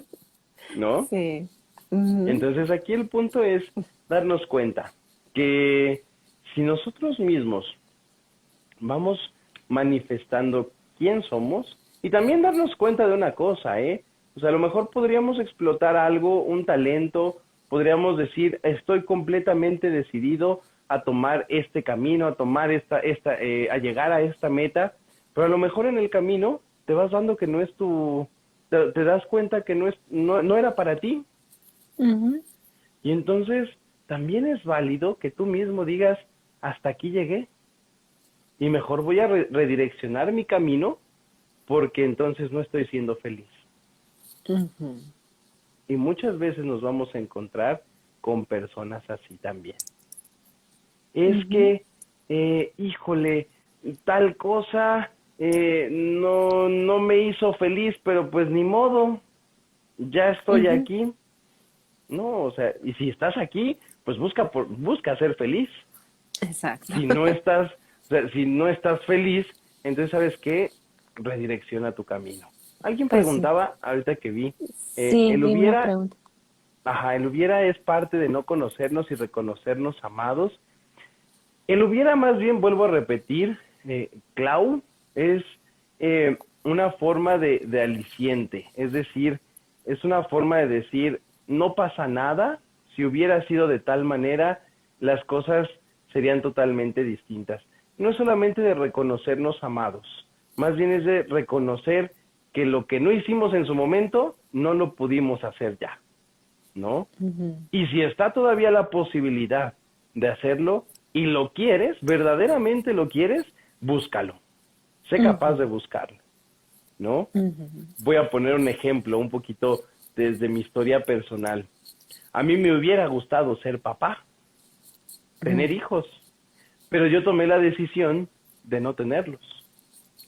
¿no? sí. Ujú, Entonces aquí el punto es darnos cuenta que si nosotros mismos vamos manifestando quién somos y también darnos cuenta de una cosa, ¿eh? O sea, a lo mejor podríamos explotar algo, un talento, podríamos decir, estoy completamente decidido a tomar este camino, a tomar a llegar a esta meta, pero a lo mejor en el camino te vas dando que no es te das cuenta que no era para ti, ujú, y entonces también es válido que tú mismo digas, hasta aquí llegué, y mejor voy a redireccionar mi camino porque entonces no estoy siendo feliz. ujú, Y muchas veces nos vamos a encontrar con personas así también. Es ujú, que, híjole, tal cosa no me hizo feliz, pero pues ni modo, ya estoy ujú. aquí. No, o sea, y si estás aquí, pues busca ser feliz. Exacto. Si no estás, o sea, si no estás feliz, entonces ¿sabes qué? Redirecciona tu camino. Alguien Pues sí. preguntaba, ahorita que vi, Sí, el vi una hubiera, pregunta. ajá, el hubiera es parte de no conocernos y reconocernos amados. El hubiera más bien, vuelvo a repetir, Clau, es una forma de aliciente, es decir, es una forma de decir, no pasa nada, si hubiera sido de tal manera, las cosas serían totalmente distintas. No es solamente de reconocernos amados, más bien es de reconocer que lo que no hicimos en su momento, no lo pudimos hacer ya, ¿no? Ujú, Y si está todavía la posibilidad de hacerlo y lo quieres, verdaderamente lo quieres, búscalo. Sé capaz de ujú, buscarlo, ¿no? ujú, Voy a poner un ejemplo un poquito desde mi historia personal. A mí me hubiera gustado ser papá, tener hijos, pero yo tomé la decisión de no tenerlos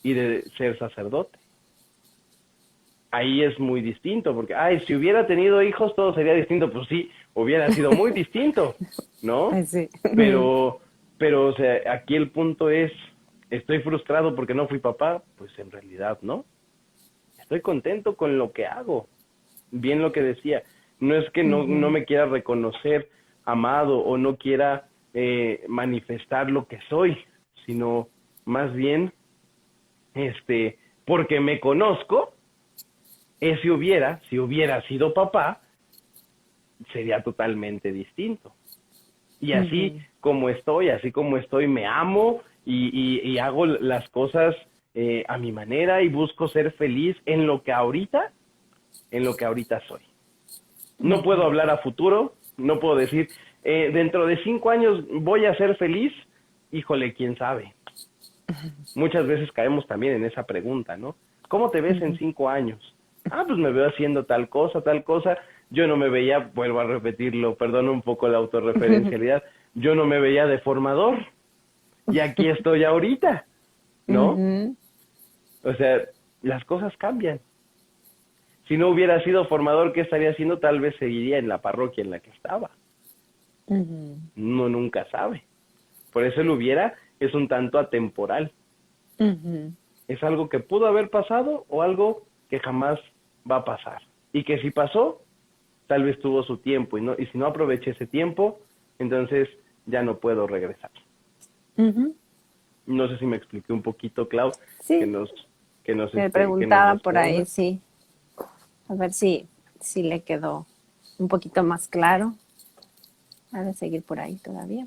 y de ser sacerdote. Ahí es muy distinto, porque, si hubiera tenido hijos todo sería distinto. Pues sí, hubiera sido muy distinto, ¿no? Sí. Pero, o sea, aquí el punto es, ¿estoy frustrado porque no fui papá? Pues en realidad no. Estoy contento con lo que hago. Bien lo que decía, no es que no me quiera reconocer amado o no quiera manifestar lo que soy, sino más bien, porque me conozco, si hubiera sido papá, sería totalmente distinto. Y así como estoy, me amo y hago las cosas a mi manera y busco ser feliz en lo que ahorita soy. No puedo hablar a futuro, no puedo decir, dentro de 5 años voy a ser feliz. Híjole, quién sabe. Muchas veces caemos también en esa pregunta, ¿no? ¿Cómo te ves en 5 años? Pues me veo haciendo tal cosa. Yo no me veía, vuelvo a repetirlo, perdono un poco la autorreferencialidad, yo no me veía de formador. Y aquí estoy ahorita, ¿no? O sea, las cosas cambian. Si no hubiera sido formador, ¿qué estaría haciendo? Tal vez seguiría en la parroquia en la que estaba. Uno nunca sabe. Por eso el hubiera es un tanto atemporal. Es algo que pudo haber pasado o algo que jamás va a pasar. Y que si pasó, tal vez tuvo su tiempo. Y si no aproveché ese tiempo, entonces ya no puedo regresar. No sé si me expliqué un poquito, Clau. Sí. Me preguntaba por ahí, sí. A ver si le quedó un poquito más claro. Ha de seguir por ahí todavía.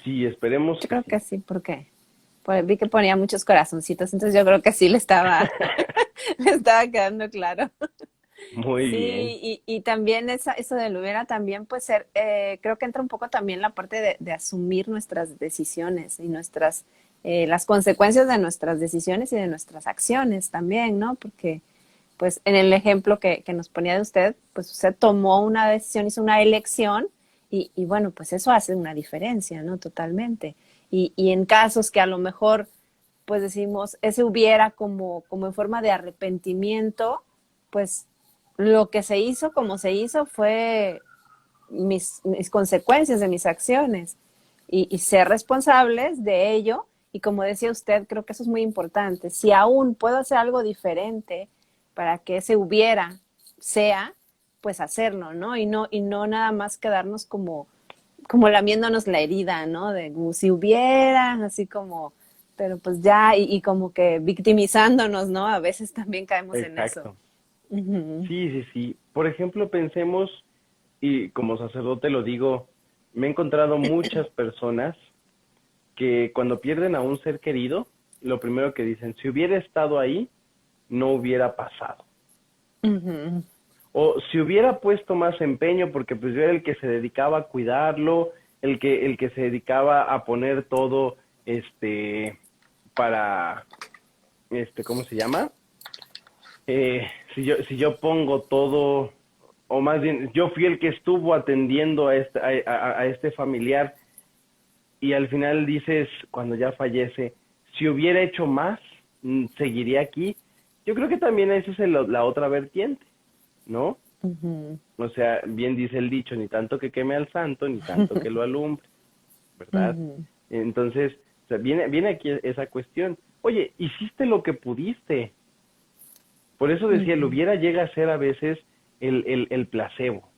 Sí, esperemos. Yo creo que sí, porque vi que ponía muchos corazoncitos, entonces yo creo que sí le estaba quedando claro. Muy bien. Y también eso del hubiera también pues ser, creo que entra un poco también la parte de asumir nuestras decisiones y las consecuencias de nuestras decisiones y de nuestras acciones también, ¿no? Porque pues en el ejemplo que nos ponía de usted, pues usted tomó una decisión, hizo una elección y bueno, pues eso hace una diferencia, ¿no? Totalmente. Y en casos que a lo mejor, pues decimos, ese hubiera como en forma de arrepentimiento, pues lo que se hizo, como se hizo, fue mis consecuencias de mis acciones y ser responsables de ello. Y como decía usted, creo que eso es muy importante. Si aún puedo hacer algo diferente para que ese hubiera sea, pues hacerlo, ¿no? Y no nada más quedarnos como lamiéndonos la herida, ¿no? De si hubiera, así como, pero pues ya, y como que victimizándonos, ¿no? A veces también caemos en eso. Sí. Por ejemplo, pensemos, y como sacerdote lo digo, me he encontrado muchas personas que cuando pierden a un ser querido, lo primero que dicen, si hubiera estado ahí, no hubiera pasado. O si hubiera puesto más empeño, porque pues yo era el que se dedicaba a cuidarlo, el que se dedicaba a poner todo, para, ¿cómo se llama? Si yo pongo todo, o más bien, yo fui el que estuvo atendiendo a este familiar, y al final dices, cuando ya fallece, si hubiera hecho más, seguiría aquí. Yo creo que también esa es la otra vertiente, ¿no? O sea, bien dice el dicho, ni tanto que queme al santo, ni tanto que lo alumbre, ¿verdad? Entonces, o sea, viene aquí esa cuestión. Oye, hiciste lo que pudiste. Por eso decía, el hubiera llega a ser a veces el placebo.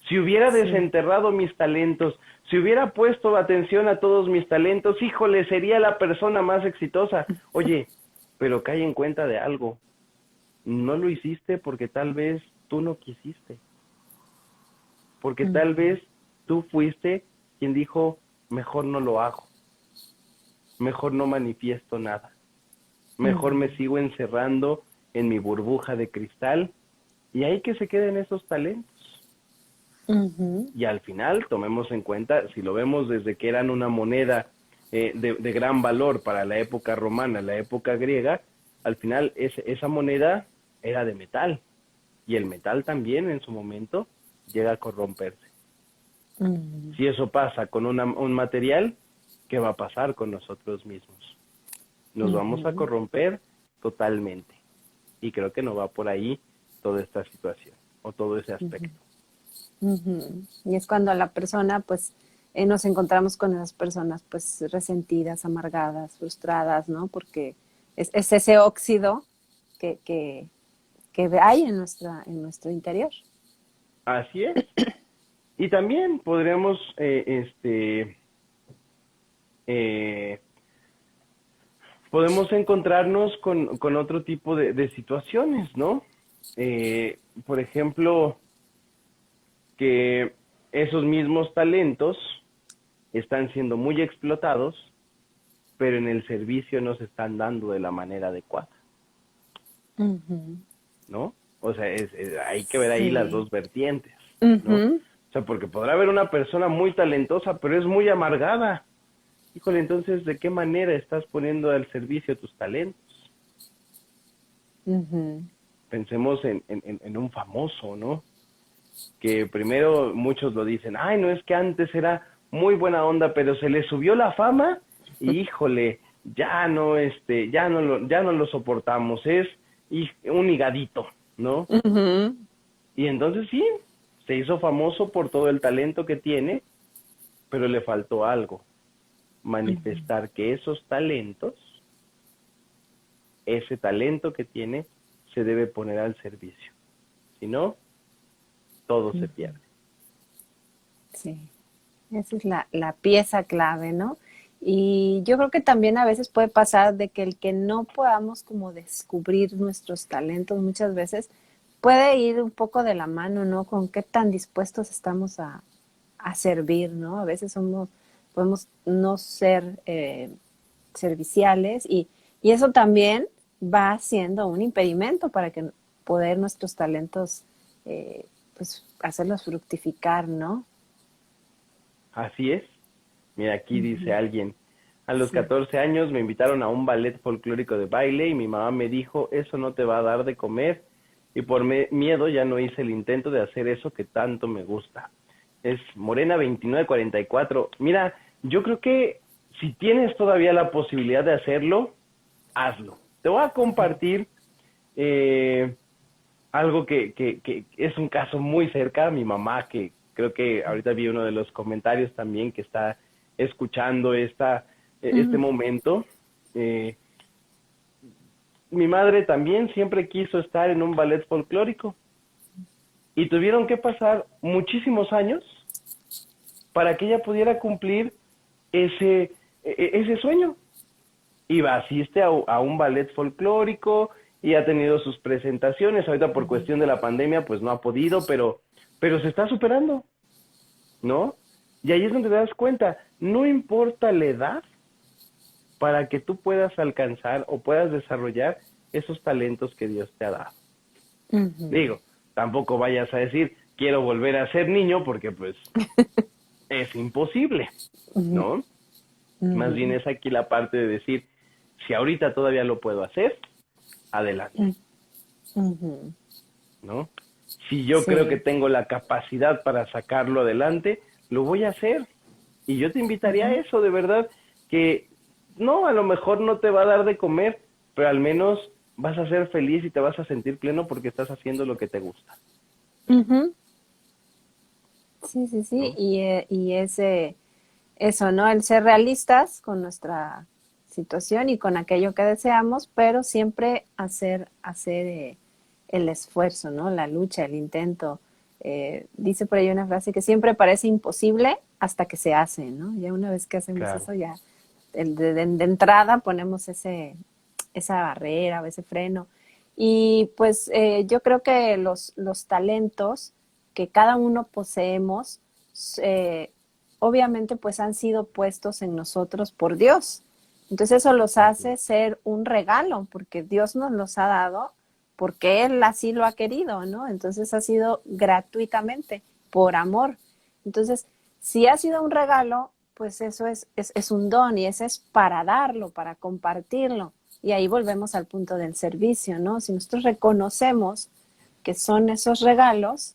Si hubiera desenterrado mis talentos, si hubiera puesto atención a todos mis talentos, híjole, sería la persona más exitosa. Oye, pero cae en cuenta de algo. No lo hiciste porque tal vez tú no quisiste. Porque tal vez tú fuiste quien dijo, mejor no lo hago. Mejor no manifiesto nada. Mejor me sigo encerrando en mi burbuja de cristal y ahí que se queden esos talentos. Y al final, tomemos en cuenta, si lo vemos desde que eran una moneda de gran valor para la época romana, la época griega, al final esa moneda era de metal. Y el metal también en su momento llega a corromperse. Ujú, Si eso pasa con un material, ¿qué va a pasar con nosotros mismos? Nos vamos a ujú, corromper totalmente. Y creo que no va por ahí toda esta situación o todo ese ujú, aspecto. ujú. Y es cuando la persona, pues, nos encontramos con esas personas, pues, resentidas, amargadas, frustradas, ¿no? Porque es ese óxido que, que, que hay en nuestro interior. Así es. Y también podríamos, eh, podemos encontrarnos con otro tipo de situaciones, ¿no? Por ejemplo, que esos mismos talentos están siendo muy explotados, pero en el servicio no se están dando de la manera adecuada, Ujú. ¿no? O sea, hay que ver ahí las Sí. dos vertientes, ¿no? Ujú, O sea, porque podrá haber una persona muy talentosa, pero es muy amargada. Híjole, entonces, ¿de qué manera estás poniendo al servicio tus talentos? ujú, Pensemos en un famoso, ¿no? Que primero muchos lo dicen, ay, no, es que antes era muy buena onda, pero se le subió la fama y híjole, ya no lo soportamos, es un higadito, ¿no? ujú, Y entonces sí, se hizo famoso por todo el talento que tiene, pero le faltó algo, ujú, manifestar que esos talentos, ese talento que tiene, se debe poner al servicio. Si no, todo se ujú. pierde. Sí, esa es la pieza clave, ¿no? Y yo creo que también a veces puede pasar de que el que no podamos como descubrir nuestros talentos muchas veces puede ir un poco de la mano, ¿no? Con qué tan dispuestos estamos a servir, ¿no? A veces podemos no ser serviciales y eso también va siendo un impedimento para que poder nuestros talentos, pues, hacerlos fructificar, ¿no? Así es. Mira, aquí dice Ujú, alguien, a los sí. 14 años me invitaron a un ballet folclórico de baile y mi mamá me dijo, eso no te va a dar de comer y por miedo ya no hice el intento de hacer eso que tanto me gusta. Es Morena 2944. Mira, yo creo que si tienes todavía la posibilidad de hacerlo, hazlo. Te voy a compartir eh, algo que es un caso muy cerca, mi mamá, que creo que ahorita vi uno de los comentarios también que está escuchando este Ujú, momento. Eh, Mi madre también siempre quiso estar en un ballet folclórico y tuvieron que pasar muchísimos años para que ella pudiera cumplir ese sueño. Iba, asiste a un ballet folclórico y ha tenido sus presentaciones. Ahorita por ujú, cuestión de la pandemia pues no ha podido, pero se está superando, ¿no? Y ahí es donde te das cuenta, no importa la edad para que tú puedas alcanzar o puedas desarrollar esos talentos que Dios te ha dado. ujú, Digo, tampoco vayas a decir, quiero volver a ser niño porque pues es imposible, ujú, ¿no? Más bien ujú, es aquí la parte de decir, si ahorita todavía lo puedo hacer, adelante, ujú. ¿no? Si yo creo que Sí. tengo la capacidad para sacarlo adelante, lo voy a hacer. Y yo te invitaría a Ujú, eso, de verdad, que no, a lo mejor no te va a dar de comer, pero al menos vas a ser feliz y te vas a sentir pleno porque estás haciendo lo que te gusta, ujú. Sí, sí, sí. ¿no? Y ese, eso, ¿no? El ser realistas con nuestra situación y con aquello que deseamos, pero siempre hacer el esfuerzo, ¿no? La lucha, el intento. Dice por ahí una frase que siempre parece imposible hasta que se hace, ¿no? Ya una vez que hacemos Claro, eso, ya de entrada ponemos esa barrera o ese freno. Y pues yo creo que los talentos que cada uno poseemos, eh, obviamente pues han sido puestos en nosotros por Dios. Entonces eso los así hace es. ser un regalo, porque Dios nos los ha dado, porque Él así lo ha querido, ¿no? Entonces ha sido gratuitamente, por amor. Entonces, si ha sido un regalo, pues eso es un don y ese es para darlo, para compartirlo. Y ahí volvemos al punto del servicio, ¿no? Si nosotros reconocemos que son esos regalos,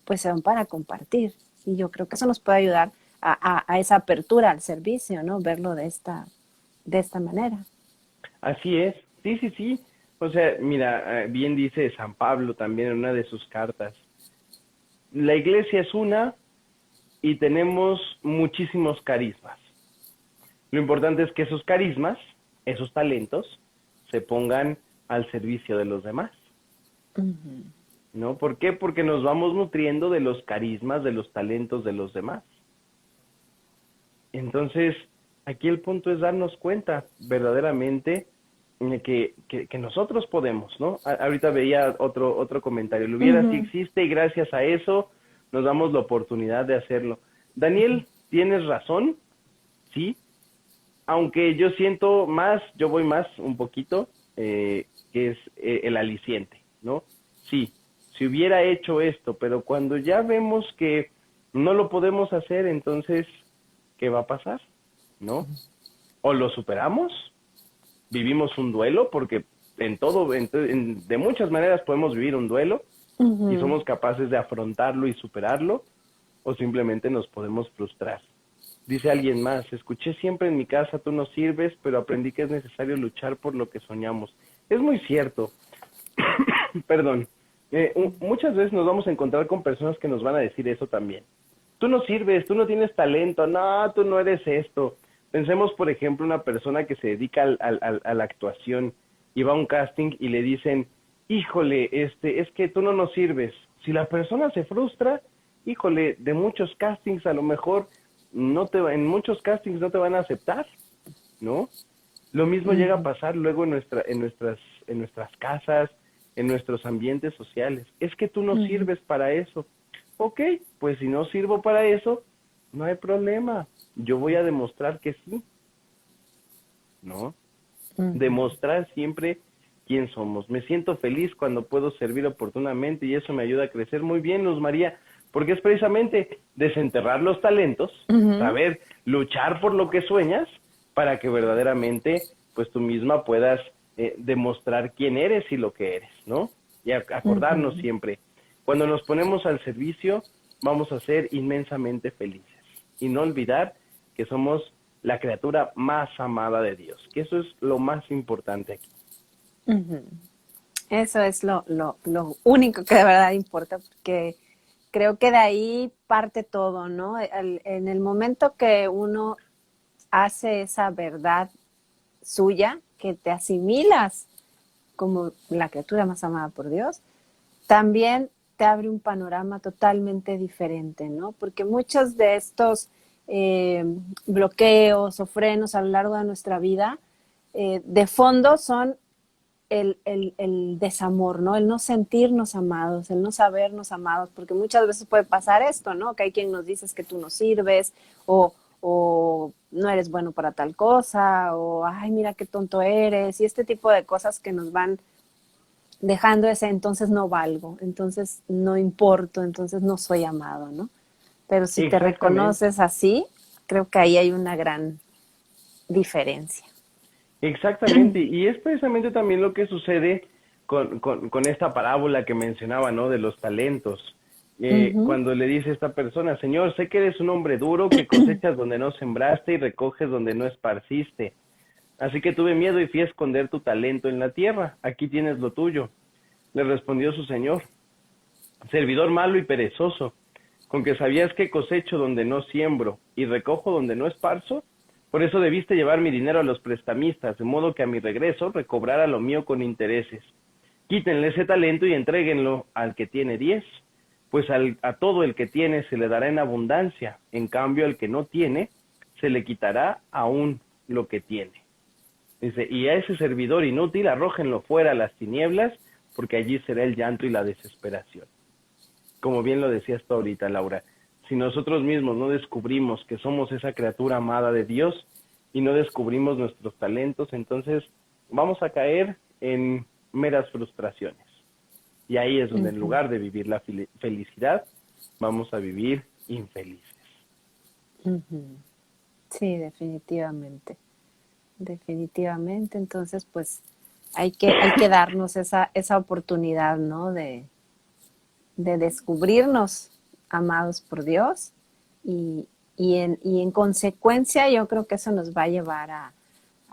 pues pues son para compartir. Y yo creo que eso nos puede ayudar a esa apertura al servicio, ¿no? Verlo de esta manera. Así es, sí, sí, sí. O sea, mira, bien dice San Pablo también en una de sus cartas. La iglesia es una y tenemos muchísimos carismas. Lo importante es que esos carismas, esos talentos, se pongan al servicio de los demás. Uh-huh. ¿No? ¿Por qué? Porque nos vamos nutriendo de los carismas, de los talentos de los demás. Entonces, aquí el punto es darnos cuenta verdaderamente que nosotros podemos, ¿no? Ahorita veía otro comentario. Lo hubiera si existe y gracias a eso nos damos la oportunidad de hacerlo. Daniel, tienes razón, sí, aunque yo siento más, yo voy más un poquito, que es el aliciente, ¿no? Sí, si hubiera hecho esto, pero cuando ya vemos que no lo podemos hacer, entonces, ¿qué va a pasar? ¿No? O lo superamos, vivimos un duelo, porque de muchas maneras podemos vivir un duelo, y somos capaces de afrontarlo y superarlo, o simplemente nos podemos frustrar. Dice alguien más, escuché siempre en mi casa, tú no sirves, pero aprendí que es necesario luchar por lo que soñamos. Es muy cierto. Perdón. Muchas veces nos vamos a encontrar con personas que nos van a decir eso también. Tú no sirves, tú no tienes talento, no, tú no eres esto. Pensemos, por ejemplo, una persona que se dedica a la actuación y va a un casting y le dicen, híjole, es que tú no nos sirves. Si la persona se frustra, híjole, de muchos castings a lo mejor en muchos castings no te van a aceptar, ¿no? Lo mismo llega a pasar luego en nuestras casas, en nuestros ambientes sociales. Es que tú no sirves para eso. Ok, pues si no sirvo para eso, no hay problema. Yo voy a demostrar que sí, ¿no? Demostrar siempre quién somos. Me siento feliz cuando puedo servir oportunamente y eso me ayuda a crecer. Muy bien, Luz María, porque es precisamente desenterrar los talentos, saber luchar por lo que sueñas, para que verdaderamente pues tú misma puedas demostrar quién eres y lo que eres, ¿no? Y acordarnos siempre, cuando nos ponemos al servicio, vamos a ser inmensamente felices. Y no olvidar que somos la criatura más amada de Dios, que eso es lo más importante aquí. Eso es lo único que de verdad importa, porque creo que de ahí parte todo, ¿no? En el momento que uno hace esa verdad suya, que te asimilas como la criatura más amada por Dios, también te abre un panorama totalmente diferente, ¿no? Porque muchos de estos bloqueos o frenos a lo largo de nuestra vida, de fondo son el desamor, ¿no? El no sentirnos amados, el no sabernos amados, porque muchas veces puede pasar esto, ¿no? Que hay quien nos dice que tú no sirves, o no eres bueno para tal cosa, o ay, mira qué tonto eres, y este tipo de cosas que nos van dejando ese entonces no valgo, entonces no importo, entonces no soy amado, ¿no? Pero si te reconoces así, creo que ahí hay una gran diferencia. Exactamente, y es precisamente también lo que sucede con esta parábola que mencionaba, ¿no? De los talentos. Cuando le dice esta persona, Señor, sé que eres un hombre duro, que cosechas donde no sembraste y recoges donde no esparciste. Así que tuve miedo y fui a esconder tu talento en la tierra. Aquí tienes lo tuyo. Le respondió su señor, servidor malo y perezoso, con que sabías que cosecho donde no siembro y recojo donde no esparzo. Por eso debiste llevar mi dinero a los prestamistas, de modo que a mi regreso recobrara lo mío con intereses. Quítenle ese talento y entréguenlo al que tiene 10, pues a todo el que tiene se le dará en abundancia, en cambio al que no tiene, se le quitará aún lo que tiene. Dice, y a ese servidor inútil arrójenlo fuera a las tinieblas, porque allí será el llanto y la desesperación. Como bien lo decías tú ahorita, Laura, si nosotros mismos no descubrimos que somos esa criatura amada de Dios y no descubrimos nuestros talentos, entonces vamos a caer en meras frustraciones. Y ahí es donde en lugar de vivir la felicidad, vamos a vivir infelices. Sí, definitivamente. Definitivamente. Entonces, pues hay que darnos esa oportunidad, ¿no? De descubrirnos amados por Dios y en consecuencia yo creo que eso nos va a llevar a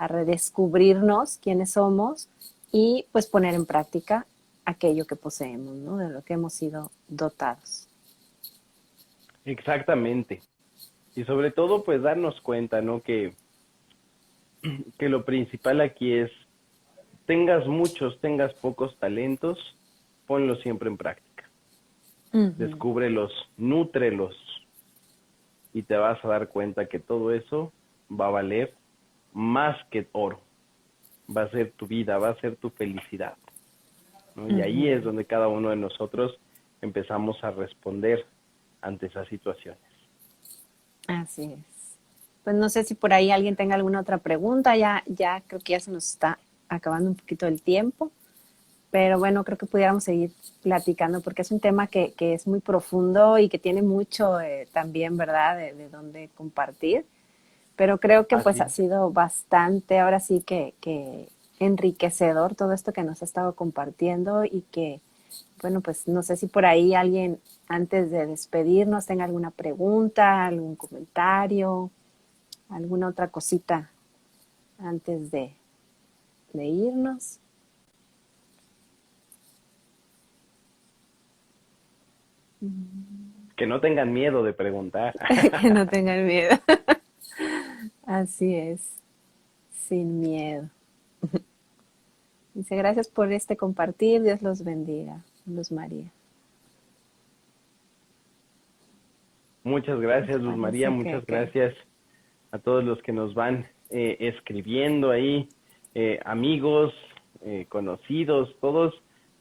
redescubrirnos quiénes somos y pues poner en práctica aquello que poseemos, ¿no? De lo que hemos sido dotados. Exactamente. Y sobre todo, pues darnos cuenta, ¿no? Que lo principal aquí es, tengas muchos, tengas pocos talentos, ponlos siempre en práctica. Descúbrelos, nútrelos, y te vas a dar cuenta que todo eso va a valer más que oro. Va a ser tu vida, va a ser tu felicidad, ¿no? Y ahí es donde cada uno de nosotros empezamos a responder ante esas situaciones. Así es. Pues no sé si por ahí alguien tenga alguna otra pregunta, ya creo que ya se nos está acabando un poquito el tiempo, pero bueno, creo que pudiéramos seguir platicando porque es un tema que es muy profundo y que tiene mucho también, ¿verdad?, de dónde compartir, pero creo que pues Así ha es. sido bastante, ahora sí que enriquecedor todo esto que nos ha estado compartiendo y que, bueno, pues no sé si por ahí alguien antes de despedirnos tenga alguna pregunta, algún comentario, alguna otra cosita antes de irnos. Que no tengan miedo de preguntar. Que no tengan miedo. Así es, sin miedo. Dice, gracias por este compartir, Dios los bendiga, Luz María. Muchas gracias, Luz María, Parece muchas que gracias a todos los que nos van escribiendo ahí, amigos, conocidos, todos,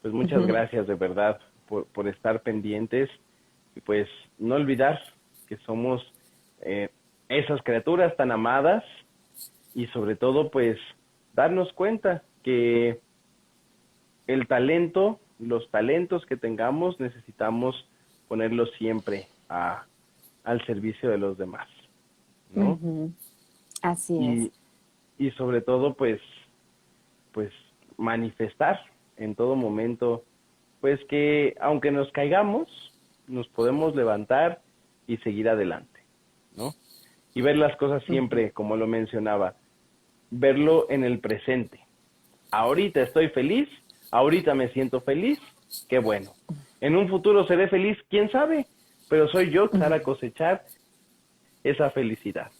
pues muchas gracias de verdad por estar pendientes y pues no olvidar que somos esas criaturas tan amadas y sobre todo pues darnos cuenta que el talento, los talentos que tengamos necesitamos ponerlos siempre al servicio de los demás, ¿no? así es. Y sobre todo, pues manifestar en todo momento, pues que aunque nos caigamos, nos podemos levantar y seguir adelante, ¿no? Y ver las cosas siempre, como lo mencionaba, verlo en el presente. Ahorita estoy feliz, ahorita me siento feliz, qué bueno. En un futuro seré feliz, quién sabe, pero soy yo para cosechar esa felicidad.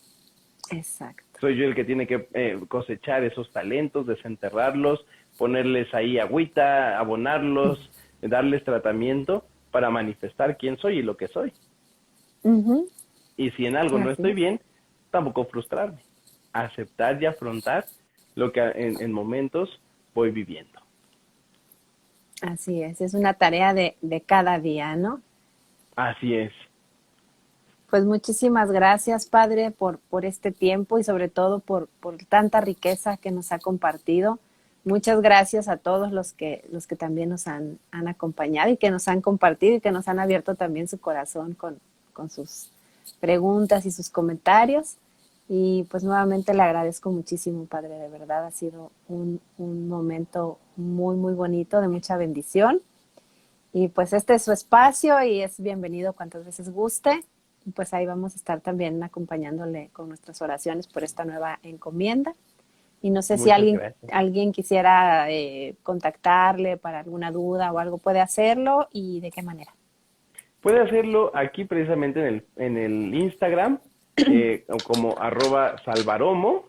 Exacto. Soy yo el que tiene que cosechar esos talentos, desenterrarlos, ponerles ahí agüita, abonarlos, darles tratamiento para manifestar quién soy y lo que soy. Y si en algo no Así estoy es. bien, tampoco frustrarme. Aceptar y afrontar lo que en momentos voy viviendo. Así es una tarea de cada día, ¿no? Así es. Pues muchísimas gracias, Padre, por este tiempo y sobre todo por tanta riqueza que nos ha compartido. Muchas gracias a todos los que también nos han acompañado y que nos han compartido y que nos han abierto también su corazón con sus preguntas y sus comentarios. Y pues nuevamente le agradezco muchísimo, Padre, de verdad ha sido un momento muy, muy bonito, de mucha bendición. Y pues este es su espacio y es bienvenido cuantas veces guste. Y pues ahí vamos a estar también acompañándole con nuestras oraciones por esta nueva encomienda. Y no sé si Muchas gracias. alguien quisiera contactarle para alguna duda o algo, puede hacerlo y de qué manera. Puede hacerlo aquí precisamente en el Instagram, como @salvaromo.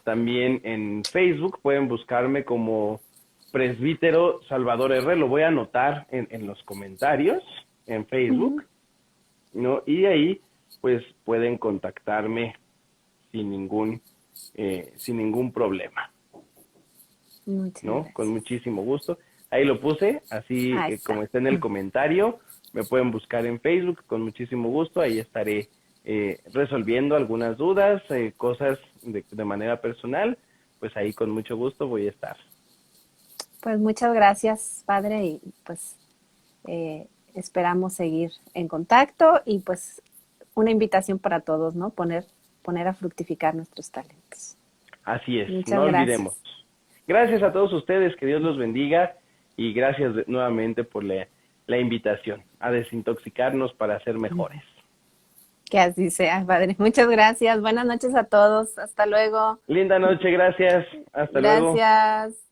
También en Facebook pueden buscarme como Presbítero Salvador R. Lo voy a anotar en los comentarios en Facebook, ¿no? Y ahí pues pueden contactarme sin ningún problema, Muchas ¿no? Con gracias. muchísimo gusto. Ahí lo puse, así Ahí como está. está en el comentario, me pueden buscar en Facebook con muchísimo gusto. Ahí estaré resolviendo algunas dudas, cosas de manera personal, pues ahí con mucho gusto voy a estar. Pues muchas gracias, Padre, y pues esperamos seguir en contacto y pues una invitación para todos, ¿no? Poner a fructificar nuestros talentos. Así es, Muchas no olvidemos. gracias. Gracias a todos ustedes, que Dios los bendiga y gracias nuevamente por la invitación a desintoxicarnos para ser mejores. Que así sea, padre. Muchas gracias. Buenas noches a todos. Hasta luego. Linda noche, gracias. Hasta luego. Gracias.